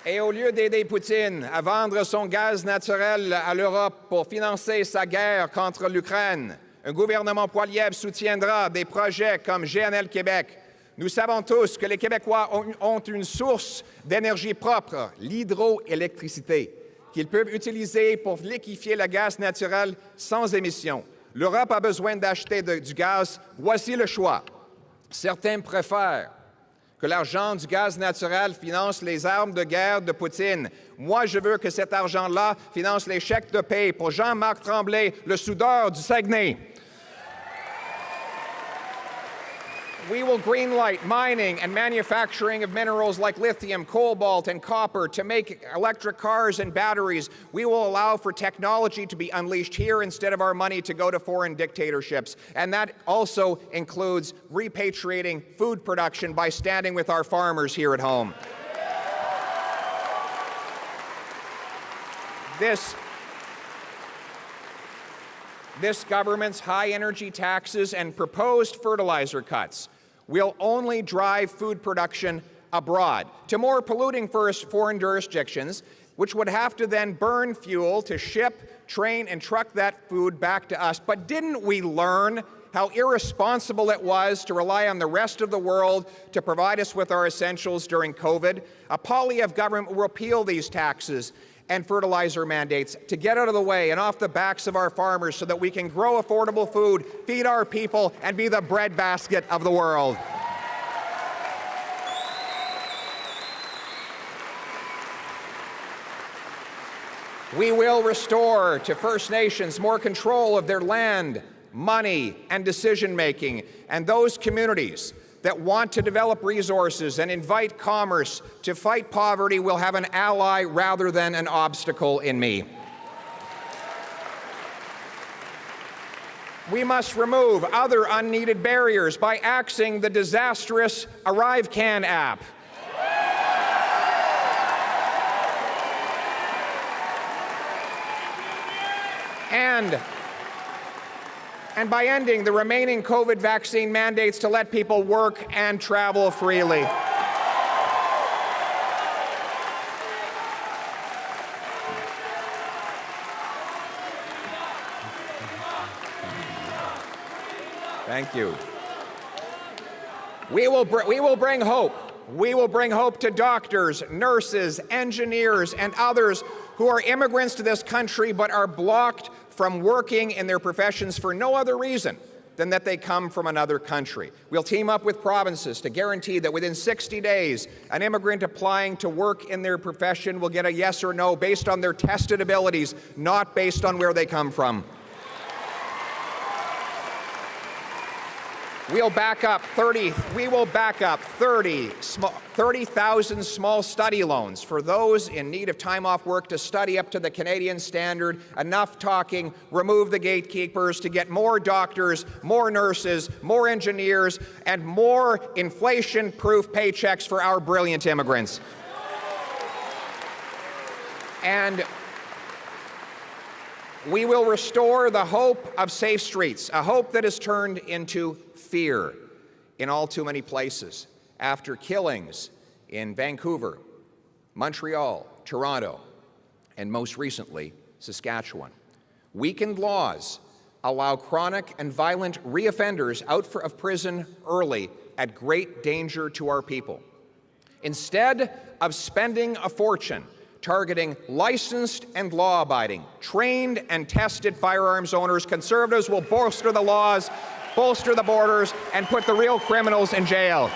S11: Et au lieu d'aider Poutine à vendre son gaz naturel à l'Europe pour financer sa guerre contre l'Ukraine, un gouvernement Poilievre soutiendra des projets comme GNL Québec. Nous savons tous que les Québécois ont une source d'énergie propre, l'hydroélectricité, qu'ils peuvent utiliser pour liquéfier le gaz naturel sans émission. L'Europe a besoin d'acheter du gaz. Voici le choix. Certains préfèrent que l'argent du gaz naturel finance les armes de guerre de Poutine. Moi, je veux que cet argent-là finance les chèques de paie pour Jean-Marc Tremblay, le soudeur du Saguenay. We will greenlight mining and manufacturing of minerals like lithium, cobalt, and copper to make electric cars and batteries. We will allow for technology to be unleashed here instead of our money to go to foreign dictatorships. And that also includes repatriating food production by standing with our farmers here at home. This government's high energy taxes and proposed fertilizer cuts will only drive food production abroad to more polluting foreign jurisdictions, which would have to then burn fuel to ship, train, and truck that food back to us. But didn't we learn how irresponsible it was to rely on the rest of the world to provide us with our essentials during COVID? A Poilievre government will repeal these taxes and fertilizer mandates to get out of the way and off the backs of our farmers so that we can grow affordable food, feed our people, and be the breadbasket of the world. We will restore to First Nations more control of their land, money, and decision-making, and those communities that want to develop resources and invite commerce to fight poverty will have an ally rather than an obstacle in me. We must remove other unneeded barriers by axing the disastrous ArriveCan app. And by ending the remaining COVID vaccine mandates to let people work and travel freely. Thank you. We will bring hope. We will bring hope to doctors, nurses, engineers, and others who are immigrants to this country but are blocked from working in their professions for no other reason than that they come from another country. We'll team up with provinces to guarantee that within 60 days, an immigrant applying to work in their profession will get a yes or no based on their tested abilities, not based on where they come from. We will back up 30,000 small study loans for those in need of time off work to study up to the Canadian standard. Enough talking, remove the gatekeepers to get more doctors, more nurses, more engineers, and more inflation-proof paychecks for our brilliant immigrants. And we will restore the hope of safe streets, a hope that has turned into fear in all too many places after killings in Vancouver, Montreal, Toronto, and most recently, Saskatchewan. Weakened laws allow chronic and violent reoffenders out of prison early at great danger to our people. Instead of spending a fortune targeting licensed and law-abiding, trained and tested firearms owners, Conservatives will bolster the laws, bolster the borders, and put the real criminals in jail.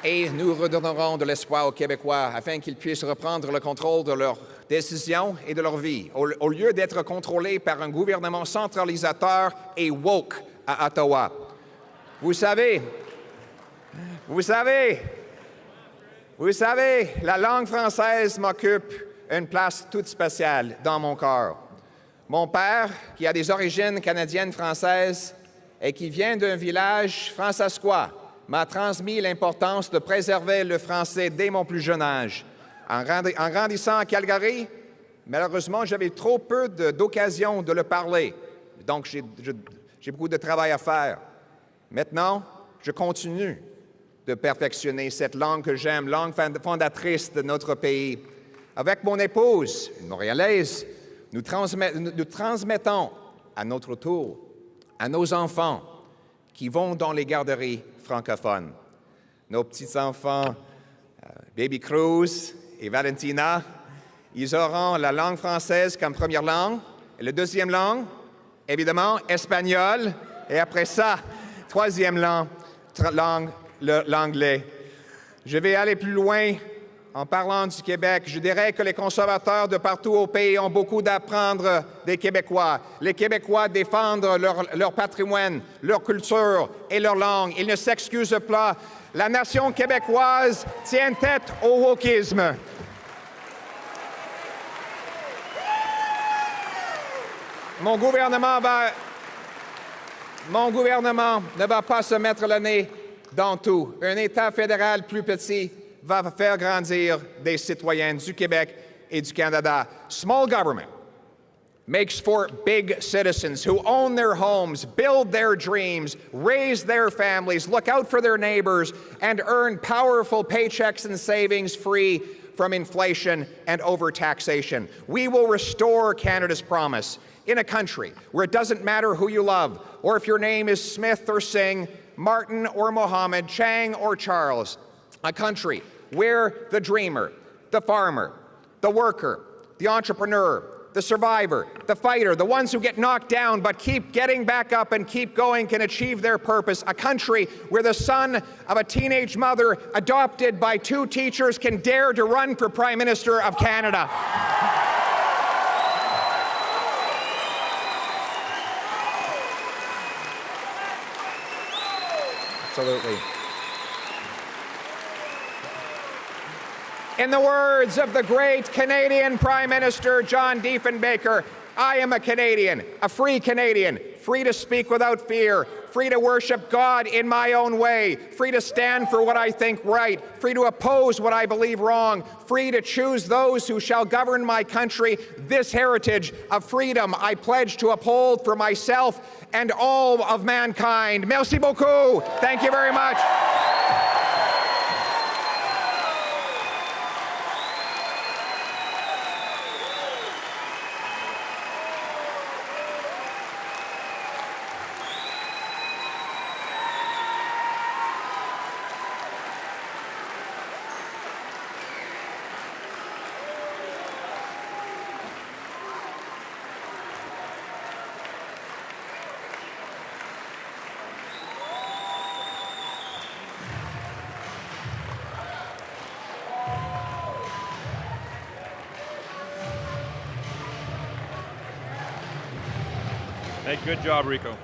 S11: Et nous redonnerons de l'espoir aux Québécois afin qu'ils puissent reprendre le contrôle de leurs décisions et de leur vie, au lieu d'être contrôlés par un gouvernement centralisateur et woke à Ottawa. Vous savez, Vous savez, la langue française m'occupe une place toute spéciale dans mon cœur. Mon père, qui a des origines canadiennes françaises et qui vient d'un village francescois, m'a transmis l'importance de préserver le français dès mon plus jeune âge. En grandissant à Calgary, malheureusement, j'avais trop peu d'occasions de le parler. Donc, j'ai beaucoup de travail à faire. Maintenant, je continue de perfectionner cette langue que j'aime, langue fondatrice de notre pays. Avec mon épouse, une Montréalaise, nous transmettons à notre tour à nos enfants qui vont dans les garderies francophones. Nos petits-enfants, Baby Cruz et Valentina, ils auront la langue française comme première langue, et la deuxième langue, évidemment, espagnol, et après ça, troisième langue, l'anglais. Je vais aller plus loin en parlant du Québec. Je dirais que les conservateurs de partout au pays ont beaucoup d'apprendre des Québécois. Les Québécois défendent leur patrimoine, leur culture et leur langue. Ils ne s'excusent pas. La nation québécoise tient tête au wokisme. Mon gouvernement ne va pas se mettre le nez dans tout. Un État fédéral plus petit va faire grandir des citoyens du Québec et du Canada. Small government makes for big citizens who own their homes, build their dreams, raise their families, look out for their neighbors, and earn powerful paychecks and savings free from inflation and overtaxation. We will restore Canada's promise in a country where it doesn't matter who you love, or if your name is Smith or Singh, Martin or Mohammed, Chang or Charles. A country where the dreamer, the farmer, the worker, the entrepreneur, the survivor, the fighter, the ones who get knocked down but keep getting back up and keep going can achieve their purpose. A country where the son of a teenage mother adopted by 2 teachers can dare to run for Prime Minister of Canada. Absolutely. In the words of the great Canadian Prime Minister John Diefenbaker, I am a Canadian, a free Canadian, free to speak without fear, free to worship God in my own way, free to stand for what I think right, free to oppose what I believe wrong, free to choose those who shall govern my country. This heritage of freedom I pledge to uphold for myself and all of mankind. Merci beaucoup. Thank you very much.
S12: Hey, good job, Rico.